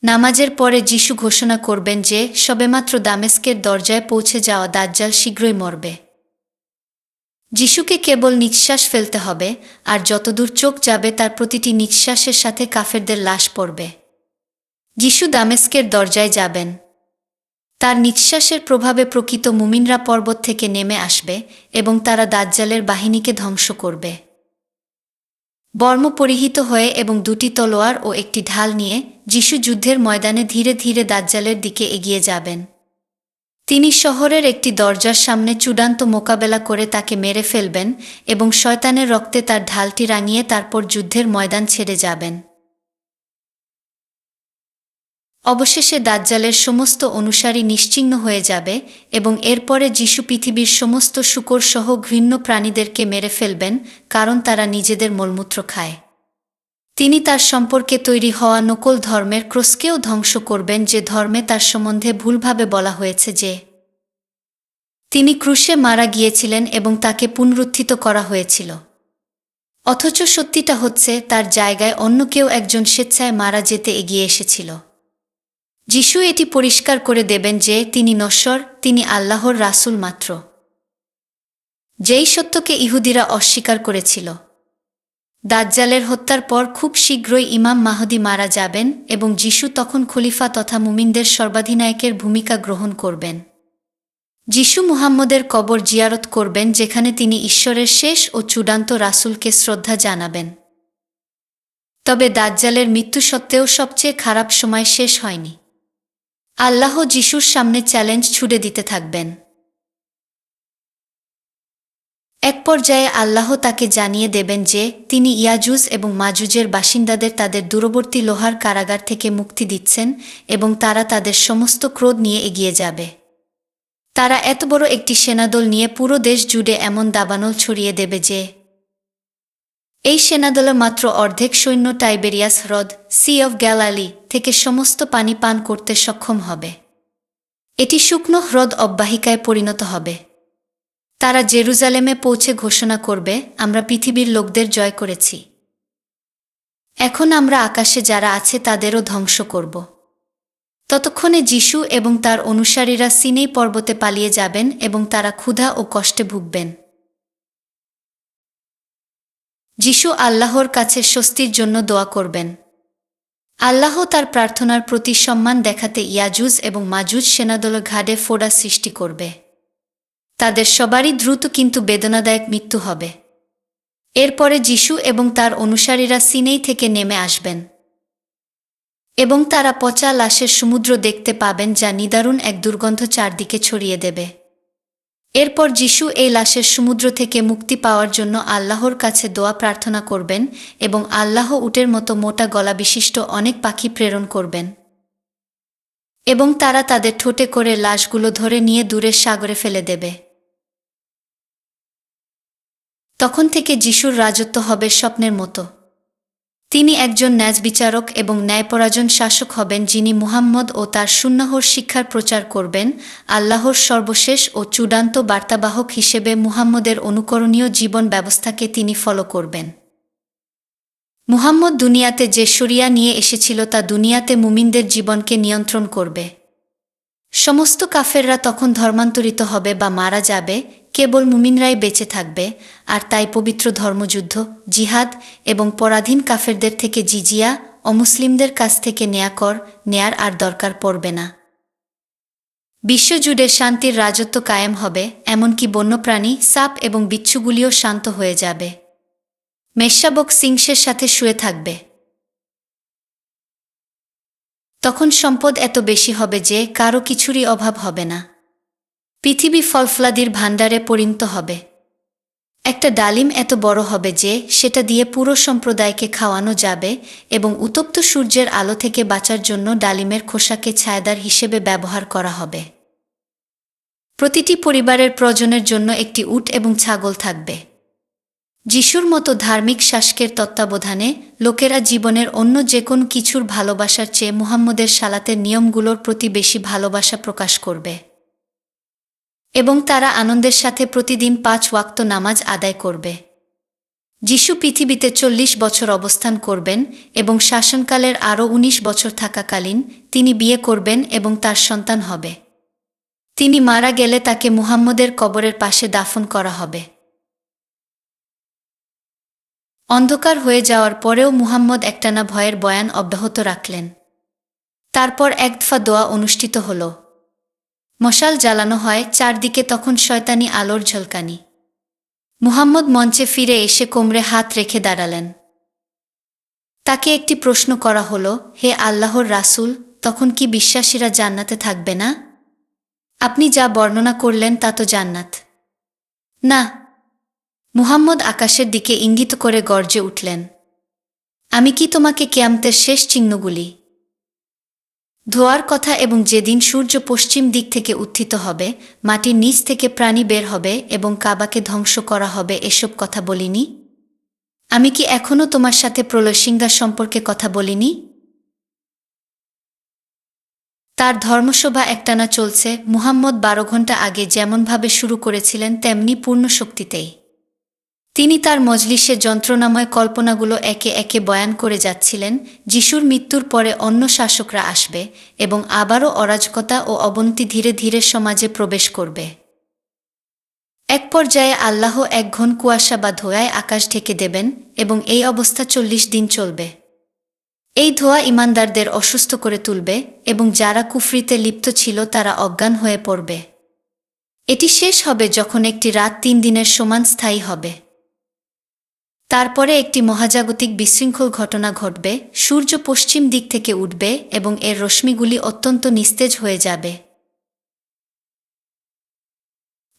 S1: নামাজের পরে যিশু ঘোষণা করবেন যে সবেমাত্র দামেস্কের দরজায় পৌঁছে যাওয়া দাজ্জাল শীঘ্রই মরবে। যিশুকে কেবল নিঃশ্বাস ফেলতে হবে, আর যতদূর চোখ যাবে তার প্রতিটি নিঃশ্বাসের সাথে কাফেরদের লাশ পড়বে। যিশু দামেস্কের দরজায় যাবেন। তার নিঃশ্বাসের প্রভাবে প্রকৃত মুমিনরা পর্বত থেকে নেমে আসবে এবং তারা দাজ্জালের বাহিনীকে ধ্বংস করবে। বর্ম পরিহিত হয়ে এবং দুটি তলোয়ার ও একটি ঢাল নিয়ে যিশু যুদ্ধের ময়দানে ধীরে ধীরে দাজ্জালের দিকে এগিয়ে যাবেন। তিনি শহরের একটি দরজার সামনে চূড়ান্ত মোকাবেলা করে তাকে মেরে ফেলবেন এবং শয়তানের রক্তে তার ঢালটি রাঙিয়ে তারপর যুদ্ধের ময়দান ছেড়ে যাবেন। অবশেষে দাজ্জালের সমস্ত অনুসারী নিশ্চিহ্ন হয়ে যাবে এবং এরপরে যিশু পৃথিবীর সমস্ত শূকর সহ ঘৃণ্য প্রাণীদেরকে মেরে ফেলবেন, কারণ তারা নিজেদের মলমূত্র খায়। তিনি তার সম্পর্কে তৈরি হওয়া নকল ধর্মের ক্রসকেও ধ্বংস করবেন, যে ধর্মে তার সম্বন্ধে ভুলভাবে বলা হয়েছে যে তিনি ক্রুশে মারা গিয়েছিলেন এবং তাকে পুনরুত্থিত করা হয়েছিল। অথচ সত্যিটা হচ্ছে তার জায়গায় অন্য কেউ একজন স্বেচ্ছায় মারা যেতে এগিয়ে এসেছিল। যিশু এটি পরিষ্কার করে দেবেন যে তিনি নশ্বর, তিনি আল্লাহর রাসূল মাত্র, যেই সত্যকে ইহুদিরা অস্বীকার করেছিল। দাজ্জালের হত্যার পর খুব শীঘ্রই ইমাম মাহদী মারা যাবেন এবং যিশু তখন খলিফা তথা মুমিনদের সর্বাধিনায়কের ভূমিকা গ্রহণ করবেন। যিশু মুহাম্মদের কবর জিয়ারত করবেন, যেখানে তিনি ঈশ্বরের শেষ ও চূড়ান্ত রাসূলকে শ্রদ্ধা জানাবেন। তবে দাজ্জালের মৃত্যু সত্ত্বেও সবচেয়ে খারাপ সময় শেষ হয়নি। আল্লাহ যিশুর সামনে চ্যালেঞ্জ ছুড়ে দিতে থাকবেন। এক পর্যায়ে আল্লাহ তাকে জানিয়ে দেবেন যে তিনি ইয়াজুজ এবং মাজুজের বাসিন্দাদের তাদের দূরবর্তী লোহার কারাগার থেকে মুক্তি দিচ্ছেন এবং তারা তাদের সমস্ত ক্রোধ নিয়ে এগিয়ে যাবে। তারা এত বড় একটি সেনাদল নিয়ে পুরো দেশ জুড়ে এমন দাবানল ছড়িয়ে দেবে যে এই সেনাদলে মাত্র অর্ধেক সৈন্য টাইবেরিয়াস হ্রদ, সি অফ গ্যালালি থেকে সমস্ত পানি পান করতে সক্ষম হবে। এটি শুকনো হ্রদ অববাহিকায় পরিণত হবে। তারা জেরুজালেমে পৌঁছে ঘোষণা করবে, আমরা পৃথিবীর লোকদের জয় করেছি। এখন আমরা আকাশে যারা আছে তাদেরও ধ্বংস করব। ততক্ষণে যিশু এবং তার অনুসারীরা সিনেই পর্বতে পালিয়ে যাবেন এবং তারা ক্ষুধা ও কষ্টে ভুগবেন। যিশু আল্লাহর কাছে স্বস্তির জন্য দোয়া করবেন। আল্লাহ তার প্রার্থনার প্রতি সম্মান দেখাতে ইয়াজুজ এবং মাজুজ সেনাদল ঘাড়ে ফোড়া সৃষ্টি করবে। তাদের সবারই দ্রুত কিন্তু বেদনাদায়ক মৃত্যু হবে। এরপরে যিশু এবং তার অনুসারীরা সিনেই থেকে নেমে আসবেন এবং তারা পচা লাশের সমুদ্র দেখতে পাবেন, যা নিদারুণ এক দুর্গন্ধ চারদিকে ছড়িয়ে দেবে। এরপর যিশু এই লাশের সমুদ্র থেকে মুক্তি পাওয়ার জন্য আল্লাহর কাছে দোয়া প্রার্থনা করবেন এবং আল্লাহ উটের মতো মোটা গলা বিশিষ্ট অনেক পাখি প্রেরণ করবেন এবং তারা তাদের ঠোঁটে করে লাশগুলো ধরে নিয়ে দূরের সাগরে ফেলে দেবে। তখন থেকে যিশুর রাজত্ব হবে স্বপ্নের মতো। তিনি একজন ন্যায়বিচারক এবং ন্যায়পরায়ণ শাসক হবেন, যিনি মুহাম্মদ ও তার সুন্নাহর শিক্ষার প্রচার করবেন। আল্লাহর সর্বশেষ ও চূড়ান্ত বার্তাবাহক হিসেবে মুহাম্মদের অনুকরণীয় জীবন ব্যবস্থাকে তিনি ফলো করবেন। মুহাম্মদ দুনিয়াতে যে শরিয়া নিয়ে এসেছিল তা দুনিয়াতে মুমিনদের জীবনকে নিয়ন্ত্রণ করবে। সমস্ত কাফেররা তখন ধর্মান্তরিত হবে বা মারা যাবে, কেবল মুমিনরাই বেঁচে থাকবে। আর তাই পবিত্র ধর্মযুদ্ধ, জিহাদ এবং পরাধীন কাফেরদের থেকে জিজিয়া, অমুসলিমদের কাছ থেকে নেয়ার আর দরকার পড়বে না। বিশ্বজুড়ে শান্তির রাজত্ব কায়েম হবে, এমনকি বন্যপ্রাণী, সাপ এবং বিচ্ছুগুলিও শান্ত হয়ে যাবে। মেষশাবক সিংহের সাথে শুয়ে থাকবে। তখন সম্পদ এত বেশি হবে যে কারো কিছুরই অভাব হবে না। পৃথিবী ফলফলাদির ভাণ্ডারে পরিণত হবে। একটা ডালিম এত বড় হবে যে সেটা দিয়ে পুরো সম্প্রদায়কে খাওয়ানো যাবে এবং উত্তপ্ত সূর্যের আলো থেকে বাঁচার জন্য ডালিমের খোসাকে ছায়াদার হিসেবে ব্যবহার করা হবে। প্রতিটি পরিবারের প্রয়োজনের জন্য একটি উট এবং ছাগল থাকবে। যিশুর মতো ধার্মিক শাসকের তত্ত্বাবধানে লোকেরা জীবনের অন্য যে কোনো কিছুর ভালোবাসার চেয়ে মুহাম্মদের সালাতের নিয়মগুলোর প্রতি বেশি ভালোবাসা প্রকাশ করবে এবং তারা আনন্দের সাথে প্রতিদিন 5 ওয়াক্ত নামাজ আদায় করবে। যিশু পৃথিবীতে 40 বছর অবস্থান করবেন এবং শাসনকালের আরও 19 বছর থাকাকালীন তিনি বিয়ে করবেন এবং তার সন্তান হবে। তিনি মারা গেলে তাকে মুহাম্মদের কবরের পাশে দাফন করা হবে। অন্ধকার হয়ে যাওয়ার পরেও মুহাম্মদ একটানা ভয়ের বয়ান অব্যাহত রাখলেন। তারপর এক দফা দোয়া অনুষ্ঠিত হল। মশাল জ্বালানো হয়, চারদিকে তখন শয়তানি আলোর ঝলকানি। মুহাম্মদ মঞ্চে ফিরে এসে কোমরে হাত রেখে দাঁড়ালেন। তাকে একটি প্রশ্ন করা হলো, হে আল্লাহর রাসূল, তখন কি বিশ্বাসীরা জান্নাতে থাকবে না? আপনি যা বর্ণনা করলেন তা তো জান্নাত না। মুহাম্মদ আকাশের দিকে ইঙ্গিত করে গর্জে উঠলেন, আমি কি তোমাকে কিয়ামতের শেষ চিহ্নগুলি, ধোয়ার কথা এবং যেদিন সূর্য পশ্চিম দিক থেকে উত্থিত হবে, মাটির নিচ থেকে প্রাণী বের হবে এবং কাবাকে ধ্বংস করা হবে, এসব কথা বলিনি? আমি কি এখনও তোমার সাথে প্রলয়সিংহা সম্পর্কে কথা বলিনি? তার ধর্মসভা একটানা চলছে। মুহাম্মদ 12 ঘণ্টা আগে যেমনভাবে শুরু করেছিলেন তেমনি পূর্ণ শক্তিতেই তিনি তার মজলিসে যন্ত্রণাময় কল্পনাগুলো একে একে বয়ান করে যাচ্ছিলেন। যিশুর মৃত্যুর পরে অন্য শাসকরা আসবে এবং আবারও অরাজকতা ও অবনতি ধীরে ধীরে সমাজে প্রবেশ করবে। এক পর্যায়ে আল্লাহ এক ঘন কুয়াশা বা ধোঁয়ায় আকাশ ঢেকে দেবেন এবং এই অবস্থা 40 দিন চলবে। এই ধোঁয়া ঈমানদারদের অসুস্থ করে তুলবে এবং যারা কুফরিতে লিপ্ত ছিল তারা অজ্ঞান হয়ে পড়বে। এটি শেষ হবে যখন একটি রাত 3 দিনের সমান স্থায়ী হবে। তারপরে একটি মহাজাগতিক বিশৃঙ্খল ঘটনা ঘটবে, সূর্য পশ্চিম দিক থেকে উঠবে এবং এর রশ্মিগুলি অত্যন্ত নিস্তেজ হয়ে যাবে।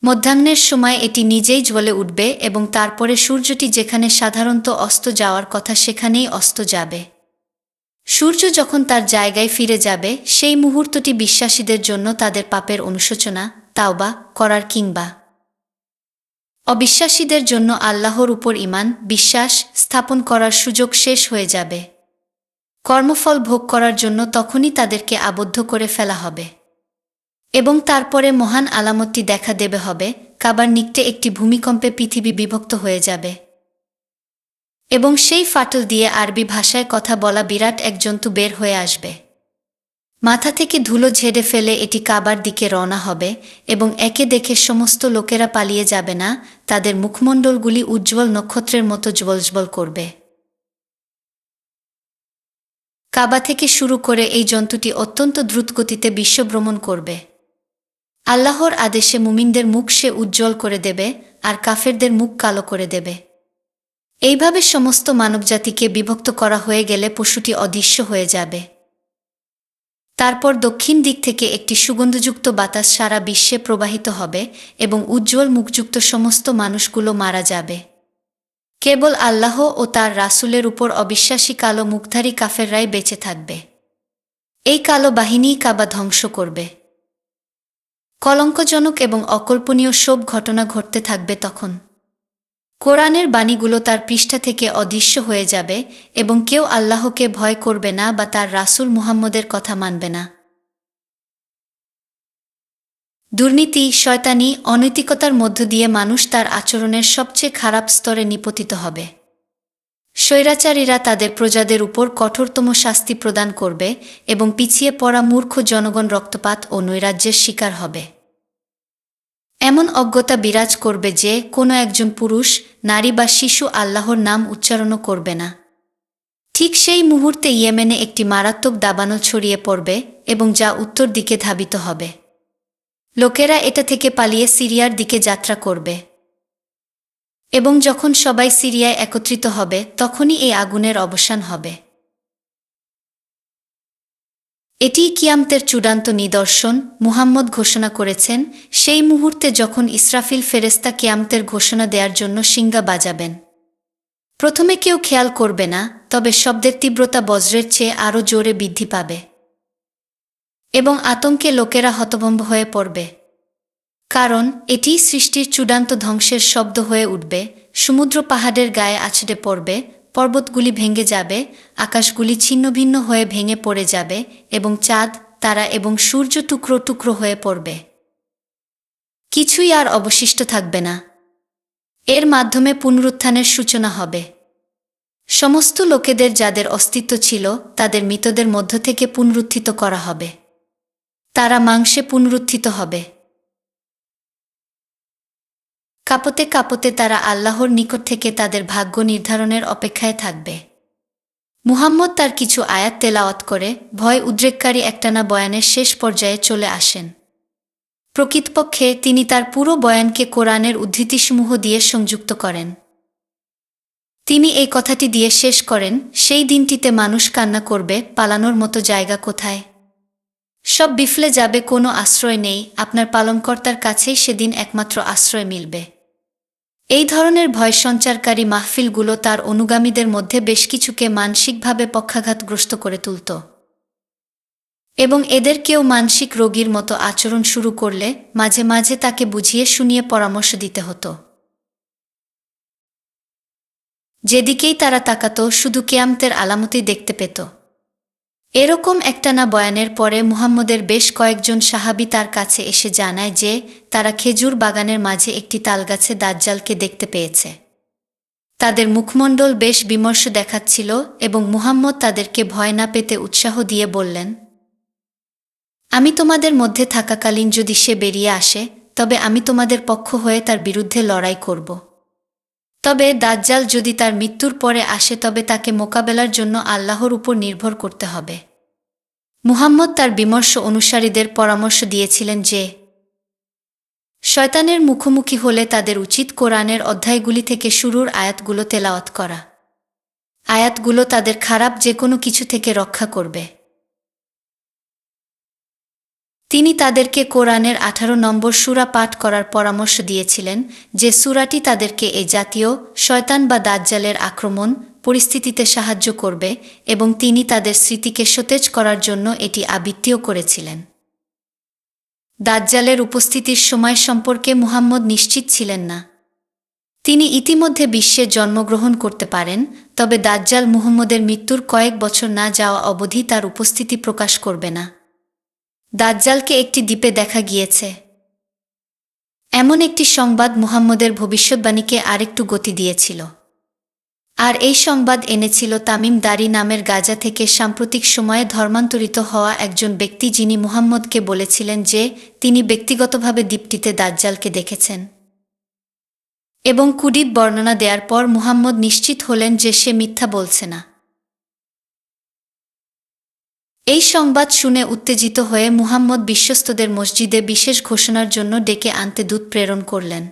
S1: মধ্যাহ্নের সময় এটি নিজেই জ্বলে উঠবে এবং তারপরে সূর্যটি যেখানে সাধারণত অস্ত যাওয়ার কথা সেখানেই অস্ত যাবে। সূর্য যখন তার জায়গায় ফিরে যাবে, সেই মুহূর্তটি বিশ্বাসীদের জন্য তাদের পাপের অনুশোচনা, তাওবা করার কিংবা অবিশ্বাসীদের জন্য আল্লাহর উপর ঈমান, বিশ্বাস স্থাপন করার সুযোগ শেষ হয়ে যাবে। কর্মফল ভোগ করার জন্য তখনই তাদেরকে আবদ্ধ করে ফেলা হবে এবং তারপরে মহান আলামতটি দেখা দেবে হবে, কাবার নিকটে একটি ভূমিকম্পে পৃথিবী বিভক্ত হয়ে যাবে এবং সেই ফাটল দিয়ে আরবি ভাষায় কথা বলা বিরাট এক জন্তু বের হয়ে আসবে। মাথা থেকে ধুলো ঝেড়ে ফেলে এটি কাবার দিকে রওনা হবে এবং একে দেখে সমস্ত লোকেরা পালিয়ে যাবে না, তাদের মুখমণ্ডলগুলি উজ্জ্বল নক্ষত্রের মতো জ্বলজ্বল করবে। কাবা থেকে শুরু করে এই জন্তুটি অত্যন্ত দ্রুতগতিতে বিশ্বভ্রমণ করবে। আল্লাহর আদেশে মুমিনদের মুখ সে উজ্জ্বল করে দেবে আর কাফেরদের মুখ কালো করে দেবে। এইভাবে সমস্ত মানবজাতিকে বিভক্ত করা হয়ে গেলে পশুটি অদৃশ্য হয়ে যাবে। তারপর দক্ষিণ দিক থেকে একটি সুগন্ধযুক্ত বাতাস সারা বিশ্বে প্রবাহিত হবে এবং উজ্জ্বল মুখযুক্ত সমস্ত মানুষগুলো মারা যাবে। কেবল আল্লাহ ও তার রাসূলের উপর অবিশ্বাসী কালো মুখধারী কাফেররাই বেঁচে থাকবে। এই কালো বাহিনীই কাবা ধ্বংস করবে। কলঙ্কজনক এবং অকল্পনীয় সব ঘটনা ঘটতে থাকবে তখন। কোরআনের বাণীগুলো তার পৃষ্ঠা থেকে অদৃশ্য হয়ে যাবে এবং কেউ আল্লাহকে ভয় করবে না বা তার রাসূল মুহাম্মদের কথা মানবে না। দুর্নীতি, শয়তানি, অনৈতিকতার মধ্য দিয়ে মানুষ তার আচরণের সবচেয়ে খারাপ স্তরে নিপতিত হবে। স্বৈরাচারীরা তাদের প্রজাদের উপর কঠোরতম শাস্তি প্রদান করবে এবং পিছিয়ে পড়া মূর্খ জনগণ রক্তপাত ও নৈরাজ্যের শিকার হবে। এমন অজ্ঞতা বিরাজ করবে যে কোনো একজন পুরুষ, নারী বা শিশু আল্লাহর নাম উচ্চারণও করবে না। ঠিক সেই মুহূর্তে ইয়েমেনে একটি মারাত্মক দাবানল ছড়িয়ে পড়বে এবং যা উত্তর দিকে ধাবিত হবে। লোকেরা এটা থেকে পালিয়ে সিরিয়ার দিকে যাত্রা করবে এবং যখন সবাই সিরিয়ায় একত্রিত হবে তখনই এই আগুনের অবসান হবে। এটিই কিয়ামতের চূড়ান্ত নিদর্শন মুহাম্মদ ঘোষণা করেছেন সেই মুহূর্তে যখন ইসরাফিল ফেরেশতা কিয়ামতের ঘোষণা দেওয়ার জন্য শিঙ্গা বাজাবেন। প্রথমে কেউ খেয়াল করবে না, তবে শব্দের তীব্রতা বজ্রের চেয়ে আরও জোরে বৃদ্ধি পাবে এবং আতঙ্কে লোকেরা হতভম্ব হয়ে পড়বে। কারণ এটি সৃষ্টির চূড়ান্ত ধ্বংসের শব্দ হয়ে উঠবে। সমুদ্র পাহাড়ের গায়ে আছড়ে পড়বে, পর্বতগুলি ভেঙে যাবে, আকাশগুলি ছিন্নভিন্ন হয়ে ভেঙে পড়ে যাবে এবং চাঁদ, তারা এবং সূর্য টুকরো টুকরো হয়ে পড়বে। কিছুই আর অবশিষ্ট থাকবে না। এর মাধ্যমে পুনরুত্থানের সূচনা হবে। সমস্ত লোকেদের যাদের অস্তিত্ব ছিল তাদের মৃতদের মধ্য থেকে পুনরুত্থিত করা হবে। তারা মাংসে পুনরুত্থিত হবে। কাঁপতে কাঁপতে তারা আল্লাহর নিকট থেকে তাদের ভাগ্য নির্ধারণের অপেক্ষায় থাকবে। মুহাম্মদ তার কিছু আয়াত তেলাওয়াত করে ভয় উদ্রেককারী একটানা বয়ানের শেষ পর্যায়ে চলে আসেন। প্রকৃতপক্ষে তিনি তার পুরো বয়ানকে কোরআনের উদ্ধৃতিসমূহ দিয়ে সংযুক্ত করেন। তিনি এই কথাটি দিয়ে শেষ করেন, সেই দিনটিতে মানুষ কান্না করবে, পালানোর মতো জায়গা কোথায়? সব বিফলে যাবে, কোনো আশ্রয় নেই, আপনার পালনকর্তার কাছেই সেদিন একমাত্র আশ্রয় মিলবে। এই ধরনের ভয় সঞ্চারকারী মাহফিলগুলো তার অনুগামীদের মধ্যে বেশ কিছুকে মানসিকভাবে পক্ষাঘাতগ্রস্ত করে তুলত এবং এদের কেউ মানসিক রোগীর মতো আচরণ শুরু করলে মাঝে মাঝে তাকে বুঝিয়ে শুনিয়ে পরামর্শ দিতে হতো। যেদিকেই তারা তাকাত শুধু কিয়ামতের আলামতই দেখতে পেত। এরকম একটানা বয়ানের পরে মুহাম্মদের বেশ কয়েকজন সাহাবী তার কাছে এসে জানায় যে তারা খেজুর বাগানের মাঝে একটি তালগাছে দাজ্জালকে দেখতে পেয়েছে। তাদের মুখমণ্ডল বেশ বিমর্ষ দেখাচ্ছিল এবং মুহাম্মদ তাদেরকে ভয় না পেতে উৎসাহ দিয়ে বললেন, আমি তোমাদের মধ্যে থাকাকালীন যদি সে বেরিয়ে আসে তবে আমি তোমাদের পক্ষ হয়ে তার বিরুদ্ধে লড়াই করব। তবে দাজ্জাল যদি তার মৃত্যুর পরে আসে তবে তাকে মোকাবেলার জন্য আল্লাহর উপর নির্ভর করতে হবে। মুহাম্মদ তার বিমর্ষ অনুসারীদের পরামর্শ দিয়েছিলেন যে শয়তানের মুখোমুখি হলে তাদের উচিত কোরআনের অধ্যায়গুলি থেকে শুরুর আয়াতগুলো তেলাওয়াত করা। আয়াতগুলো তাদের খারাপ যে কোনো কিছু থেকে রক্ষা করবে। তিনি তাদেরকে কোরআনের 18 নম্বর সূরা পাঠ করার পরামর্শ দিয়েছিলেন, যে সূরাটি তাদেরকে এ জাতীয় শয়তান বা দাজ্জালের আক্রমণ পরিস্থিতিতে সাহায্য করবে এবং তিনি তাদের স্মৃতিকে সতেজ করার জন্য এটি আবৃত্তিও করেছিলেন। দাজ্জালের উপস্থিতির সময় সম্পর্কে মুহাম্মদ নিশ্চিত ছিলেন না। তিনি ইতিমধ্যে বিশ্বে জন্মগ্রহণ করতে পারেন, তবে দাজ্জাল মুহাম্মদের মৃত্যুর কয়েক বছর না যাওয়া অবধি তার উপস্থিতি প্রকাশ করবে না। দাজ্জালকে একটি দ্বীপে দেখা গিয়েছে। এমন একটি সংবাদ মুহাম্মদের ভবিষ্যদ্বাণীকে আরেকটু গতি দিয়েছিল। আর এই সংবাদ এনেছিল তামিম দারি নামের গাজা থেকে সাম্প্রতিক সময়ে ধর্মান্তরিত হওয়া একজন ব্যক্তি, যিনি মুহাম্মদকে বলেছিলেন যে তিনি ব্যক্তিগতভাবে দ্বীপটিতে দাজ্জালকে দেখেছেন। এবং কুডিত বর্ণনা দেওয়ার পর মুহাম্মদ নিশ্চিত হলেন যে সে মিথ্যা বলছে না। এই সংবাদ শুনে উত্তেজিত হয়ে মুহাম্মদ বিশ্বস্তদের মসজিদে বিশেষ ঘোষণার জন্য ডেকে আনতে দূত প্রেরণ করলেন।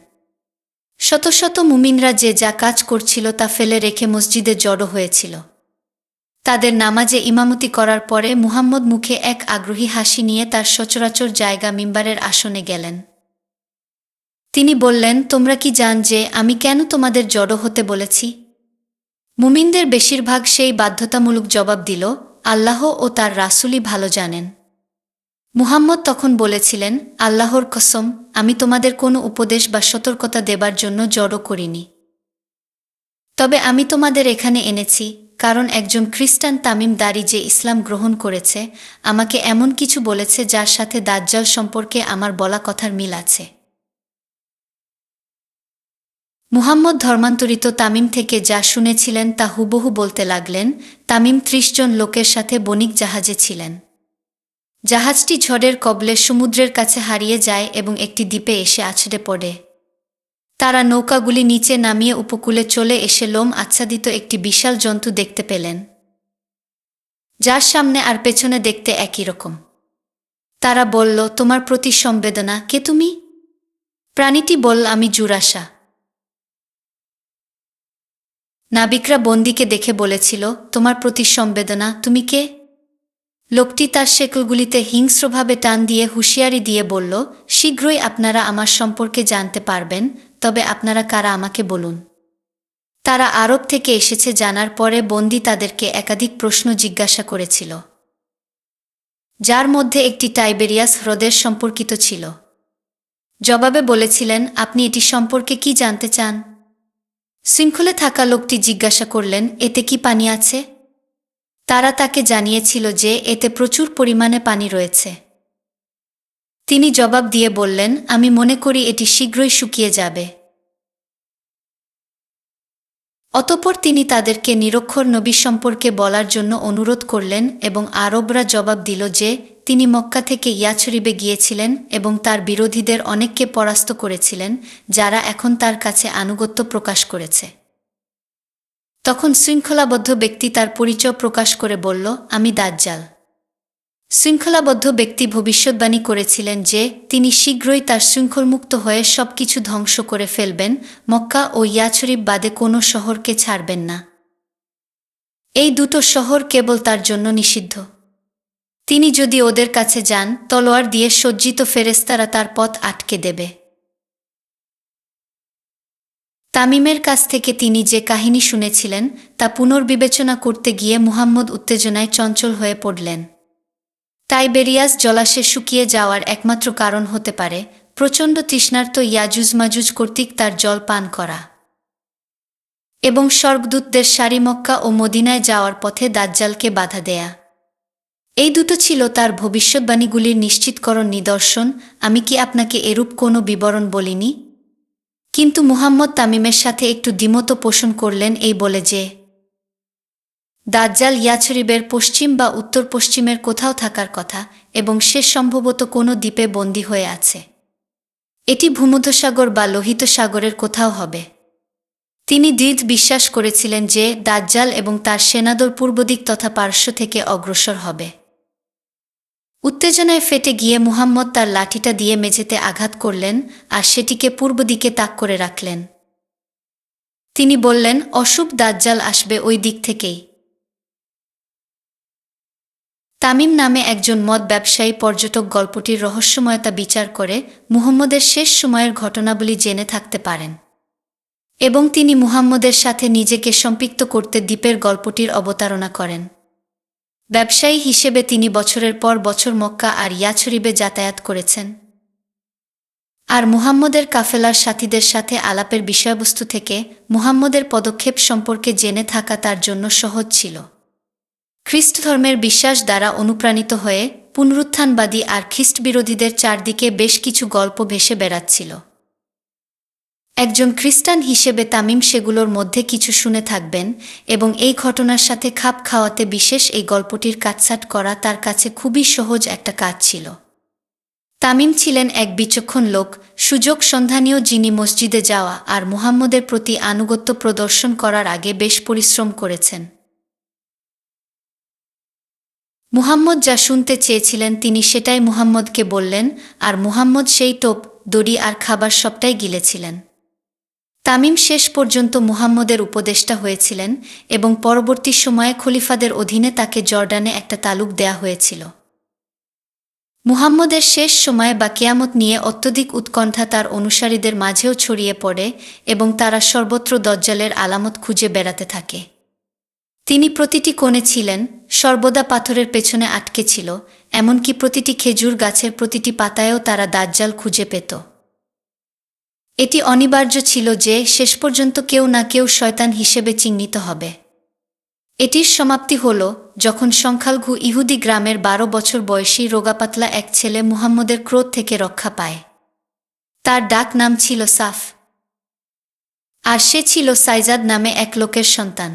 S1: শত শত মুমিনরা যে যা কাজ করছিল তা ফেলে রেখে মসজিদে জড়ো হয়েছিল। তাদের নামাজে ইমামতি করার পরে মুহাম্মদ মুখে এক আগ্রহী হাসি নিয়ে তার সচরাচর জায়গা মিম্বারের আসনে গেলেন। তিনি বললেন, তোমরা কি জান যে আমি কেন তোমাদের জড়ো হতে বলেছি? মুমিনদের বেশিরভাগ সেই বাধ্যতামূলক জবাব দিল, আল্লাহ ও তার রাসূলই ভালো জানেন। মুহাম্মদ তখন বলেছিলেন, আল্লাহর কসম, আমি তোমাদের কোনো উপদেশ বা সতর্কতা দেবার জন্য জড়ো করিনি। তবে আমি তোমাদের এখানে এনেছি কারণ একজন খ্রিস্টান তামিম দারি যে ইসলাম গ্রহণ করেছে আমাকে এমন কিছু বলেছে যার সাথে দাজ্জাল সম্পর্কে আমার বলা কথার মিল আছে। মুহাম্মদ ধর্মান্তরিত তামিম থেকে যা শুনেছিলেন তা হুবহু বলতে লাগলেন। তামিম ৩০ জন লোকের সাথে বণিক জাহাজে ছিলেন। জাহাজটি ঝড়ের কবলে সমুদ্রের কাছে হারিয়ে যায় এবং একটি দ্বীপে এসে আছড়ে পড়ে। তারা নৌকাগুলি নিচে নামিয়ে উপকূলে চলে এসে লোম আচ্ছাদিত একটি বিশাল জন্তু দেখতে পেলেন, যার সামনে আর পেছনে দেখতে একই রকম। তারা বলল, তোমার প্রতি সম্বেদনা, কে তুমি? প্রাণীটি বলল, আমি জুরাশা। নাবিকরা বন্দীকে দেখে বলেছিল, তোমার প্রতি সম্বেদনা, তুমি কে? লোকটি তার শেকলগুলিতে হিংস্রভাবে টান দিয়ে হুঁশিয়ারি দিয়ে বলল, শীঘ্রই আপনারা আমার সম্পর্কে জানতে পারবেন, তবে আপনারা কারা আমাকে বলুন। তারা আরব থেকে এসেছে জানার পরে বন্দী তাদেরকে একাধিক প্রশ্ন জিজ্ঞাসা করেছিল, যার মধ্যে একটি টাইবেরিয়াস হ্রদের সম্পর্কিত ছিল। জবাবে বলেছিলেন, আপনি এটি সম্পর্কে কি জানতে চান? শৃঙ্খলে থাকা লোকটি জিজ্ঞাসা করলেন, এতে কি পানি আছে? তারা তাকে জানিয়েছিল যে এতে প্রচুর পরিমাণে পানি রয়েছে। তিনি জবাব দিয়ে বললেন, আমি মনে করি এটি শীঘ্রই শুকিয়ে যাবে। অতঃপর তিনি তাদেরকে নিরক্ষর নবী সম্পর্কে বলার জন্য অনুরোধ করলেন এবং আরবরা জবাব দিল যে তিনি মক্কা থেকে ইয়াছরিবে গিয়েছিলেন এবং তার বিরোধীদের অনেককে পরাস্ত করেছিলেন, যারা এখন তার কাছে আনুগত্য প্রকাশ করেছে। তখন শৃঙ্খলাবদ্ধ ব্যক্তি তার পরিচয় প্রকাশ করে বলল, আমি দাজ্জাল। শৃঙ্খলাবদ্ধ ব্যক্তি ভবিষ্যদ্বাণী করেছিলেন যে তিনি শীঘ্রই তার শৃঙ্খলমুক্ত হয়ে সব কিছু ধ্বংস করে ফেলবেন, মক্কা ও ইয়াছরিব বাদে কোনো শহরকে ছাড়বেন না। এই দুটো শহর কেবল তার জন্য নিষিদ্ধ। তিনি যদি ওদের কাছে যান, তলোয়ার দিয়ে সজ্জিত ফেরেশতারা তার পথ আটকে দেবে। তামিমের কাছ থেকে তিনি যে কাহিনী শুনেছিলেন তা পুনর্বিবেচনা করতে গিয়ে মুহাম্মদ উত্তেজনায় চঞ্চল হয়ে পড়লেন। টাইবেরিয়াস জলাশয় শুকিয়ে যাওয়ার একমাত্র কারণ হতে পারে প্রচণ্ড তৃষ্ণার্ত ইয়াজুজ মাজুজ কর্তৃক তার জল পান করা এবং স্বর্গদূতদের সারি মক্কা ও মদিনায় যাওয়ার পথে দাজ্জালকে বাধা দেয়া। এই দুটো ছিল তার ভবিষ্যদ্বাণীগুলির নিশ্চিতকরণ নিদর্শন। আমি কি আপনাকে এরূপ কোনো বিবরণ বলিনি? কিন্তু মুহাম্মদ তামিমের সাথে একটু দ্বিমত পোষণ করলেন এই বলে যে দাজ্জাল ইয়াছরিবের পশ্চিম বা উত্তর পশ্চিমের কোথাও থাকার কথা এবং সে সম্ভবত কোনো দ্বীপে বন্দী হয়ে আছে। এটি ভূমধ্যসাগর বা লোহিত সাগরের কোথাও হবে। তিনি দৃঢ় বিশ্বাস করেছিলেন যে দাজ্জাল এবং তার সেনাদল পূর্বদিক তথা পার্শ্ব থেকে অগ্রসর হবে। উত্তেজনায় ফেটে গিয়ে মুহাম্মদ তার লাঠিটা দিয়ে মেঝেতে আঘাত করলেন আর সেটিকে পূর্ব দিকে তাক করে রাখলেন। তিনি বললেন, অশুভ দাজ্জাল আসবে ওই দিক থেকেই। তামিম নামে একজন মদ ব্যবসায়ী পর্যটক গল্পটির রহস্যময়তা বিচার করে মুহাম্মদের শেষ সময়ের ঘটনাবলী জেনে থাকতে পারেন এবং তিনি মুহাম্মদের সাথে নিজেকে সম্পৃক্ত করতে দ্বীপের গল্পটির অবতারণা করেন। ব্যবসায়ী হিসেবে তিনি বছরের পর বছর মক্কা আর ইয়াছরিবে যাতায়াত করেছেন আর মুহাম্মদের কাফেলার সাথীদের সাথে আলাপের বিষয়বস্তু থেকে মুহাম্মদের পদক্ষেপ সম্পর্কে জেনে থাকা তার জন্য সহজ ছিল। খ্রিস্ট ধর্মের বিশ্বাস দ্বারা অনুপ্রাণিত হয়ে পুনরুত্থানবাদী আর খ্রিস্ট বিরোধীদের চারদিকে বেশ কিছু গল্প ভেসে বেড়াচ্ছিল। একজন খ্রিস্টান হিসেবে তামিম সেগুলোর মধ্যে কিছু শুনে থাকবেন এবং এই ঘটনার সাথে খাপ খাওয়াতে বিশেষ এই গল্পটির কাটছাঁট করা তার কাছে খুবই সহজ একটা কাজ ছিল। তামিম ছিলেন এক বিচক্ষণ লোক, সুযোগ সন্ধানীয়, যিনি মসজিদে যাওয়া আর মুহাম্মদের প্রতি আনুগত্য প্রদর্শন করার আগে বেশ পরিশ্রম করেছেন। মুহাম্মদ যা শুনতে চেয়েছিলেন তিনি সেটাই মুহাম্মদকে বললেন, আর মুহাম্মদ সেই টোপ, দড়ি আর খাবার সবটাই গিলেছিলেন। তামিম শেষ পর্যন্ত মুহাম্মদের উপদেষ্টা হয়েছিলেন এবং পরবর্তী সময়ে খলিফাদের অধীনে তাকে জর্ডানে একটা তালুক দেয়া হয়েছিল। মুহাম্মদের শেষ সময়ে বা কিয়ামত নিয়ে অত্যধিক উৎকণ্ঠা তার অনুসারীদের মাঝেও ছড়িয়ে পড়ে এবং তারা সর্বত্র দজ্জালের আলামত খুঁজে বেড়াতে থাকে। তিনি প্রতিটি কোণে ছিলেন, সর্বদা পাথরের পেছনে আটকে ছিল, এমনকি প্রতিটি খেজুর গাছের প্রতিটি পাতায়ও তারা দাজ্জাল খুঁজে পেত। এটি অনিবার্য ছিল যে শেষ পর্যন্ত কেউ না কেউ শয়তান হিসেবে চিহ্নিত হবে। এটির সমাপ্তি হল যখন সংখ্যালঘু ইহুদি গ্রামের 12 বছর বয়সী রোগাপাতলা এক ছেলে মুহাম্মদের ক্রোধ থেকে রক্ষা পায়। তার ডাক নাম ছিল সাফ, আর সে ছিল সাইজাদ নামে এক লোকের সন্তান।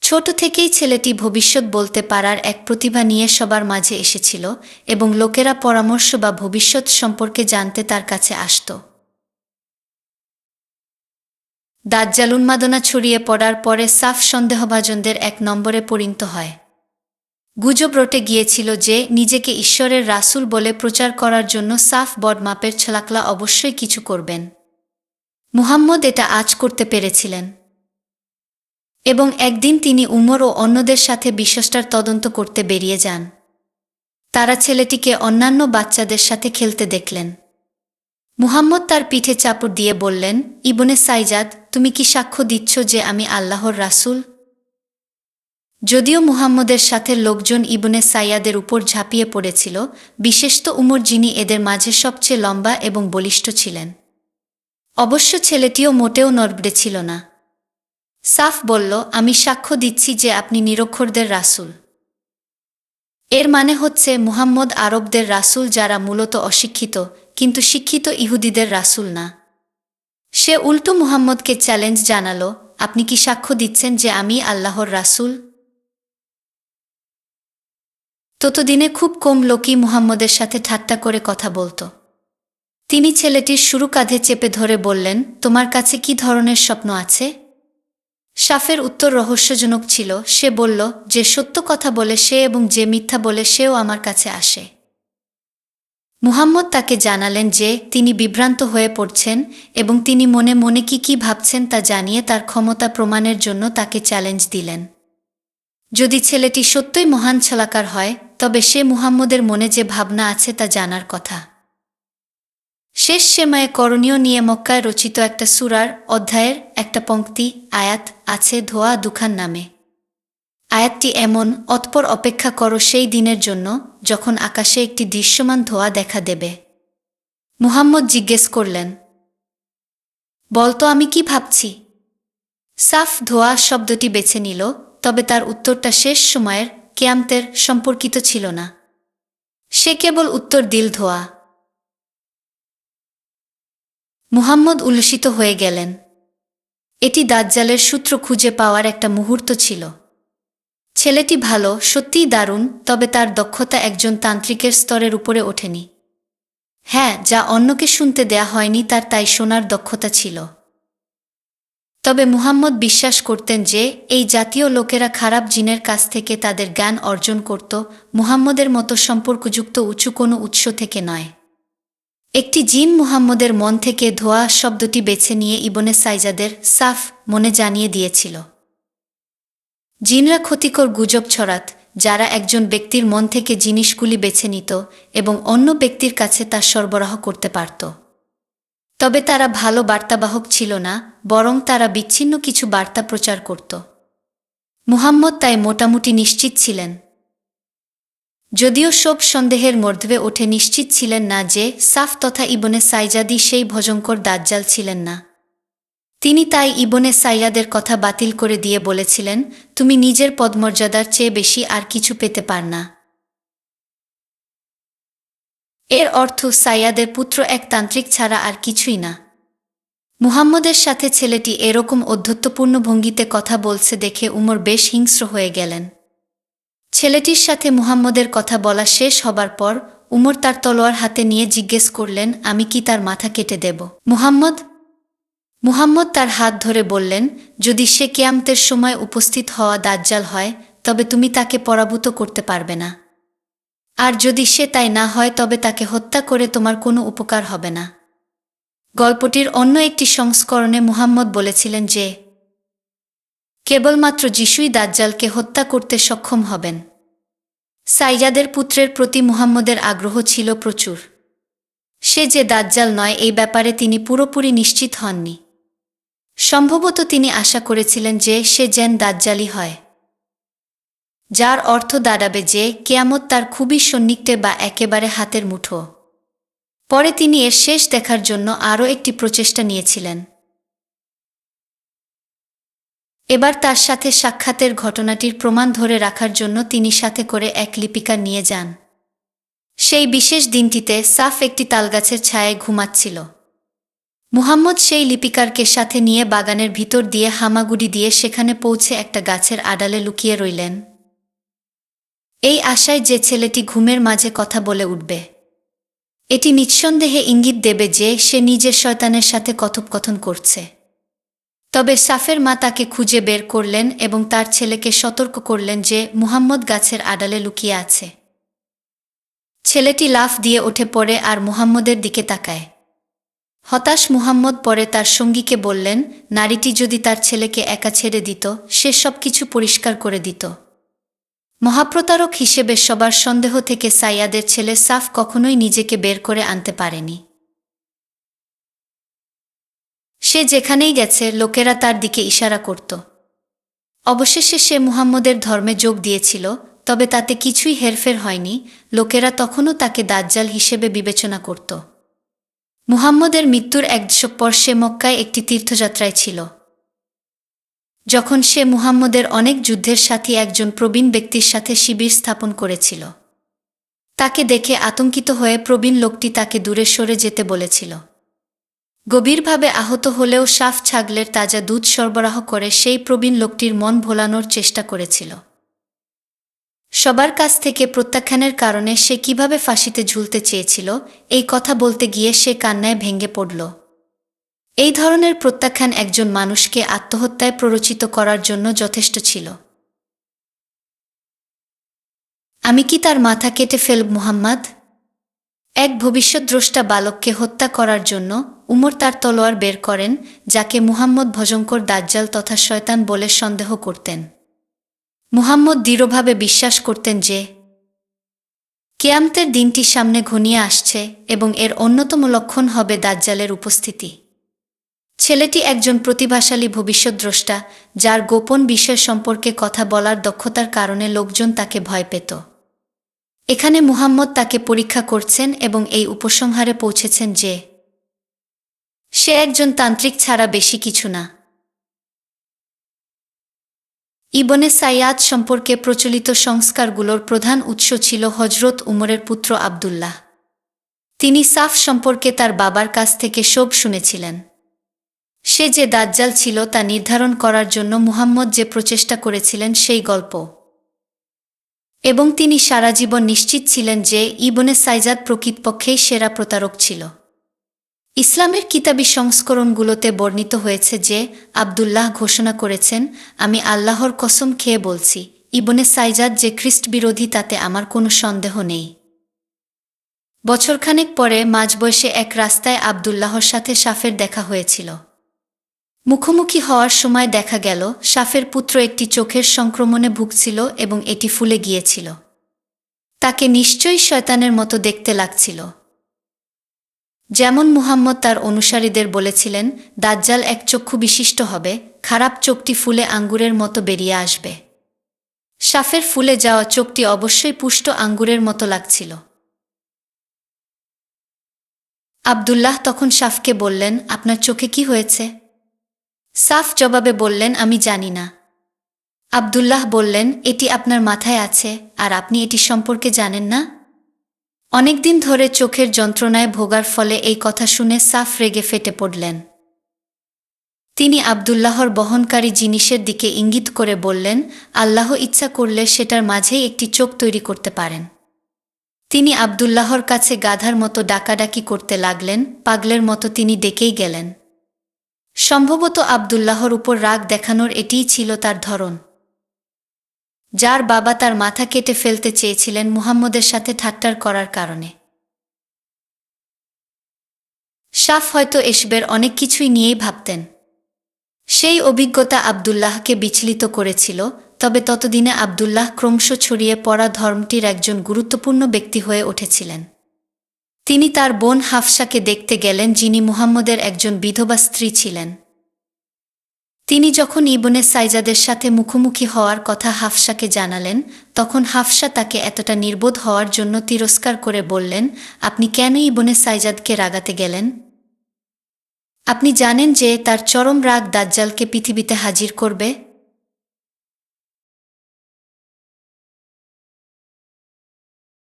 S1: ছোট থেকেই ছেলেটি ভবিষ্যৎ বলতে পারার এক প্রতিভা নিয়ে সবার মাঝে এসেছিল এবং লোকেরা পরামর্শ বা ভবিষ্যৎ সম্পর্কে জানতে তার কাছে আসত। দাজ্জাল উন্মাদনা ছড়িয়ে পড়ার পরে সাফ সন্দেহভাজনদের এক নম্বরে পরিণত হয়। গুজব রটে গিয়েছিল যে নিজেকে ঈশ্বরের রাসূল বলে প্রচার করার জন্য সাফ বড় মাপের ছলাকলা অবশ্যই কিছু করবেন। মুহাম্মদ এটা আজ করতে পেরেছিলেন এবং একদিন তিনি উমর ও অন্যদের সাথে বিষয়টার তদন্ত করতে বেরিয়ে যান। তারা ছেলেটিকে অন্যান্য বাচ্চাদের সাথে খেলতে দেখলেন। মুহাম্মদ তার পিঠে চাপড় দিয়ে বললেন, ইবনে সাইজাদ, তুমি কি সাক্ষ্য দিচ্ছ যে আমি আল্লাহর রাসূল? যদিও মুহাম্মদের সাথে লোকজন ইবনে সাইয়াদের উপর ঝাঁপিয়ে পড়েছিল, বিশেষত উমর যিনি এদের মাঝে সবচেয়ে লম্বা এবং বলিষ্ঠ ছিলেন। অবশ্য ছেলেটিও মোটেও নড়বড়ে ছিল না। সাফ বলল, আমি সাক্ষ্য দিচ্ছি যে আপনি নিরক্ষরদের রাসূল। এর মানে হচ্ছে মুহাম্মদ আরবদের রাসূল যারা মূলত অশিক্ষিত, কিন্তু শিক্ষিত ইহুদিদের রাসূল না। সে উল্টো মুহাম্মদকে চ্যালেঞ্জ জানালো, আপনি কি সাক্ষ্য দিচ্ছেন যে আমি আল্লাহর রাসূল? ততদিনে খুব কম লোকই মুহাম্মদের সাথে ঠাট্টা করে কথা বলত। তিনি ছেলেটির শুরু কাঁধে চেপে ধরে বললেন, তোমার কাছে কি ধরনের স্বপ্ন আছে? সাফের উত্তর রহস্যজনক ছিল। সে বলল, যে সত্য কথা বলে সে এবং যে মিথ্যা বলে সেও আমার কাছে আসে। মুহাম্মদ তাকে জানালেন যে তিনি বিভ্রান্ত হয়ে পড়ছেন এবং তিনি মনে মনে কি ভাবছেন তা জানিয়ে তার ক্ষমতা প্রমাণের জন্য তাকে চ্যালেঞ্জ দিলেন। যদি ছেলেটি সত্যই মহান ছলাকার হয়, তবে সে মুহাম্মদের মনে যে ভাবনা আছে তা জানার কথা। শেষ সময়ে করণীয় নিয়ে মক্কায় রচিত একটা সূরার অধ্যায়ের একটা পংক্তি আয়াত আছে ধোয়া দুখান নামে। আয়াতটি এমন, অতঃপর অপেক্ষা করো সেই দিনের জন্য যখন আকাশে একটি দৃশ্যমান ধোঁয়া দেখা দেবে। মুহাম্মদ জিজ্ঞেস করলেন, বলতো আমি কি ভাবছি? সাফ ধোঁয়া শব্দটি বেছে নিল, তবে তার উত্তরটা শেষ সময়ের কিয়ামতের সম্পর্কিত ছিল না। সে কেবল উত্তর দিল ধোঁয়া। মুহাম্মদ উল্লসিত হয়ে গেলেন। এটি দাজ্জালের সূত্র খুঁজে পাওয়ার একটা মুহূর্ত ছিল। ছেলেটি ভালো, সত্যিই দারুণ, তবে তার দক্ষতা একজন তান্ত্রিকের স্তরের উপরে ওঠেনি। হ্যাঁ, যা অন্যকে শুনতে দেয়া হয়নি তার তাই শোনার দক্ষতা ছিল। তবে মুহাম্মদ বিশ্বাস করতেন যে এই জাতীয় লোকেরা খারাপ জিনের কাছ থেকে তাদের জ্ঞান অর্জন করত, মুহাম্মদের মতো সম্পর্কযুক্ত উঁচু কোনো উৎস থেকে নয়। একটি জিন মুহাম্মদের মন থেকে ধোয়া শব্দটি বেছে নিয়ে ইবনে সাইজাদের সাফ মনে জানিয়ে দিয়েছিল। জিনরা ক্ষতিকর গুজব ছড়াত, যারা একজন ব্যক্তির মন থেকে জিনিসগুলি বেছে নিত এবং অন্য ব্যক্তির কাছে তা সরবরাহ করতে পারত। তবে তারা ভালো বার্তাবাহক ছিল না, বরং তারা বিচ্ছিন্ন কিছু বার্তা প্রচার করত। মুহাম্মদ তাই মোটামুটি নিশ্চিত ছিলেন। যদিও সব সন্দেহের মধ্যে ওঠে নিশ্চিত ছিলেন না যে সাফ তথা ইবনে সাইজাদি সেই ভয়ঙ্কর দাজ্জাল ছিলেন না। তিনি তাই ইবনে সাইয়াদের কথা বাতিল করে দিয়ে বলেছিলেন, তুমি নিজের পদমর্যাদার চেয়ে বেশি আর কিছু পেতে পার না। এর অর্থ সাইয়াদের পুত্র এক তান্ত্রিক ছাড়া আর কিছুই না। মুহাম্মদের সাথে ছেলেটি এরকম অধ্যত্বপূর্ণ ভঙ্গিতে কথা বলছে দেখে উমর বেশ হিংস্র হয়ে গেলেন। ছেলেটির সাথে মুহাম্মদের কথা বলা শেষ হবার পর উমর তার তলোয়ার হাতে নিয়ে জিজ্ঞেস করলেন, আমি কি তার মাথা কেটে দেব? মুহাম্মদ তার হাত ধরে বললেন, যদি সে কিয়ামতের সময় উপস্থিত হওয়া দাজ্জাল হয় তবে তুমি তাকে পরাভূত করতে পারবে না, আর যদি সে তাই না হয় তবে তাকে হত্যা করে তোমার কোনো উপকার হবে না। গল্পটির অন্য একটি সংস্করণে মুহাম্মদ বলেছিলেন যে কেবলমাত্র যিশুই দাজ্জালকে হত্যা করতে সক্ষম হবেন। সাইয়াদের পুত্রের প্রতি মুহাম্মদের আগ্রহ ছিল প্রচুর। সে যে দাজ্জাল নয় এই ব্যাপারে তিনি পুরোপুরি নিশ্চিত হননি। সম্ভবত তিনি আশা করেছিলেন যে সে যেন দাজ্জালই হয়, যার অর্থ দাঁড়াবে যে কিয়ামত তার খুবই সন্নিকটে বা একেবারে হাতের মুঠো। পরে তিনি এর শেষ দেখার জন্য আরও একটি প্রচেষ্টা নিয়েছিলেন। এবার তার সাথে সাক্ষাতের ঘটনাটির প্রমাণ ধরে রাখার জন্য তিনি সাথে করে এক লিপিকার নিয়ে যান। সেই বিশেষ দিনটিতে সাফ একটি তালগাছের ছায়ায় ঘুমাচ্ছিল। মুহাম্মদ সেই লিপিকারকে সাথে নিয়ে বাগানের ভিতর দিয়ে হামাগুড়ি দিয়ে সেখানে পৌঁছে একটা গাছের আড়ালে লুকিয়ে রইলেন, এই আশায় যে ছেলেটি ঘুমের মাঝে কথা বলে উঠবে। এটি নিঃসন্দেহে ইঙ্গিত দেবে যে সে নিজের শয়তানের সাথে কথোপকথন করছে। তবে সাফের মা তাকে খুঁজে বের করলেন এবং তার ছেলেকে সতর্ক করলেন যে মুহাম্মদ গাছের আড়ালে লুকিয়ে আছে। ছেলেটি লাফ দিয়ে উঠে পড়ে আর মুহাম্মদের দিকে তাকায়। হতাশ মুহাম্মদ পরে তার সঙ্গীকে বললেন, নারীটি যদি তার ছেলেকে একা ছেড়ে দিত সে সব কিছু পরিষ্কার করে দিত। মহাপ্রতারক হিসেবে সবার সন্দেহ থেকে সাইয়াদের ছেলে সাফ কখনোই নিজেকে বের করে আনতে পারেনি। সে যেখানেই গেছে লোকেরা তার দিকে ইশারা করত। অবশেষে সে মুহাম্মদের ধর্মে যোগ দিয়েছিল, তবে তাতে কিছুই হেরফের হয়নি। লোকেরা তখনও তাকে দাজ্জাল হিসেবে বিবেচনা করত। মুহাম্মদের মৃত্যুর 1 দশক পর সে মক্কায় একটি তীর্থযাত্রায় ছিল। যখন সে মুহাম্মদের অনেক যুদ্ধের সাথী একজন প্রবীণ ব্যক্তির সাথে শিবির স্থাপন করেছিল। তাকে দেখে আতঙ্কিত হয়ে প্রবীণ লোকটি তাকে দূরে সরে যেতে বলেছিল। গভীরভাবে আহত হলেও সাফ ছাগলের তাজা দুধ সরবরাহ করে সেই প্রবীণ লোকটির মন ভোলানোর চেষ্টা করেছিল। সবার কাছ থেকে প্রত্যাখ্যানের কারণে সে কিভাবে ফাঁসিতে ঝুলতে চেয়েছিল এই কথা বলতে গিয়ে সে কান্নায় ভেঙে পড়ল। এই ধরনের প্রত্যাখ্যান একজন মানুষকে আত্মহত্যায় প্ররোচিত করার জন্য যথেষ্ট ছিল। আমি কি তার মাথা কেটে ফেলব মুহাম্মদ? এক ভবিষ্যদ্দ্রষ্টা বালককে হত্যা করার জন্য উমর তার তলোয়ার বের করেন, যাকে মুহাম্মদ ভয়ঙ্কর দাজ্জাল তথা শয়তান বলে সন্দেহ করতেন। মুহাম্মদ দৃঢ়ভাবে বিশ্বাস করতেন যে কিয়ামতের দিনটি সামনে ঘনিয়ে আসছে এবং এর অন্যতম লক্ষণ হবে দাজ্জালের উপস্থিতি। ছেলেটি একজন প্রতিভাশালী ভবিষ্যদ্দ্রষ্টা, যার গোপন বিষয় সম্পর্কে কথা বলার দক্ষতার কারণে লোকজন তাকে ভয় পেত। এখানে মুহাম্মদ তাকে পরীক্ষা করছেন এবং এই উপসংহারে পৌঁছেছেন যে সে একজন তান্ত্রিক ছাড়া বেশি কিছু না। ইবনে সাইয়াদ সম্পর্কে প্রচলিত সংস্কারগুলোর প্রধান উৎস ছিল হযরত উমরের পুত্র আবদুল্লাহ। তিনি সাফ সম্পর্কে তার বাবার কাছ থেকে সব শুনেছিলেন। সে যে দাজ্জাল ছিল তা নির্ধারণ করার জন্য মুহাম্মদ যে প্রচেষ্টা করেছিলেন সেই গল্প, এবং তিনি সারা জীবন নিশ্চিত ছিলেন যে ইবনে সাইয়াদ প্রকৃতপক্ষেই সেরা প্রতারক ছিল। ইসলামের কিতাবী সংস্করণগুলোতে বর্ণিত হয়েছে যে আবদুল্লাহ ঘোষণা করেছেন, আমি আল্লাহর কসম খেয়ে বলছি, ইবনে সাইয়াদ যে খ্রিস্ট বিরোধী তাতে আমার কোনো সন্দেহ নেই। বছরখানেক পরে মাঝবয়সে এক রাস্তায় আবদুল্লাহর সাথে সাফের দেখা হয়েছিল। মুখোমুখি হওয়ার সময় দেখা গেল সাফের পুত্র একটি চোখের সংক্রমণে ভুগছিল এবং এটি ফুলে গিয়েছিল। তাকে নিশ্চয়ই শয়তানের মতো দেখতে লাগছিল। যেমন মুহাম্মদ তার অনুসারীদের বলেছিলেন, দাজ্জাল এক চক্ষু বিশিষ্ট হবে, খারাপ চোখটি ফুলে আঙ্গুরের মতো বেরিয়ে আসবে। সাফের ফুলে যাওয়া চোখটি অবশ্যই পুষ্ট আঙ্গুরের মতো লাগছিল। আবদুল্লাহ তখন সাফকে বললেন, আপনার চোখে কি হয়েছে? সাফ জবাবে বললেন, আমি জানি না। আবদুল্লাহ বললেন, এটি আপনার মাথায় আছে আর আপনি এটি সম্পর্কে জানেন না? অনেকদিন ধরে চোখের যন্ত্রণায় ভোগার ফলে এই কথা শুনে সাফ রেগে ফেটে পড়লেন। তিনি আবদুল্লাহর বহনকারী জিনিসের দিকে ইঙ্গিত করে বললেন, আল্লাহ ইচ্ছা করলে সেটার মাঝেই একটি চোখ তৈরি করতে পারেন। তিনি আবদুল্লাহর কাছে গাধার মতো ডাকাডাকি করতে লাগলেন, পাগলের মতো তিনি ডেকেই গেলেন। সম্ভবত আবদুল্লাহর উপর রাগ দেখানোর এটিই ছিল তার ধরন। যার বাবা তার মাথা কেটে ফেলতে চেয়েছিলেন মুহাম্মদের সাথে ঠাট্টার করার কারণে। সাফ হয়তো এসবের অনেক কিছুই নিয়েই ভাবতেন। সেই অভিজ্ঞতা আবদুল্লাহকে বিচলিত করেছিল, তবে ততদিনে আবদুল্লাহ ক্রমশ ছড়িয়ে পড়া ধর্মটির একজন গুরুত্বপূর্ণ ব্যক্তি হয়ে উঠেছিলেন। তিনি তার বোন হাফসাকে দেখতে গেলেন, যিনি মুহাম্মদের একজন বিধবা স্ত্রী ছিলেন। তিনি যখন ইবনে সাইজাদের সাথে মুখোমুখি হওয়ার কথা হাফসাকে জানালেন, তখন হাফসা তাকে এতটা নির্বোধ হওয়ার জন্য তিরস্কার করে বললেন, আপনি কেন ইবনে সাইজাদকে রাগাতে গেলেন? আপনি জানেন যে তার চরম রাগ দাজ্জালকে পৃথিবীতে হাজির করবে।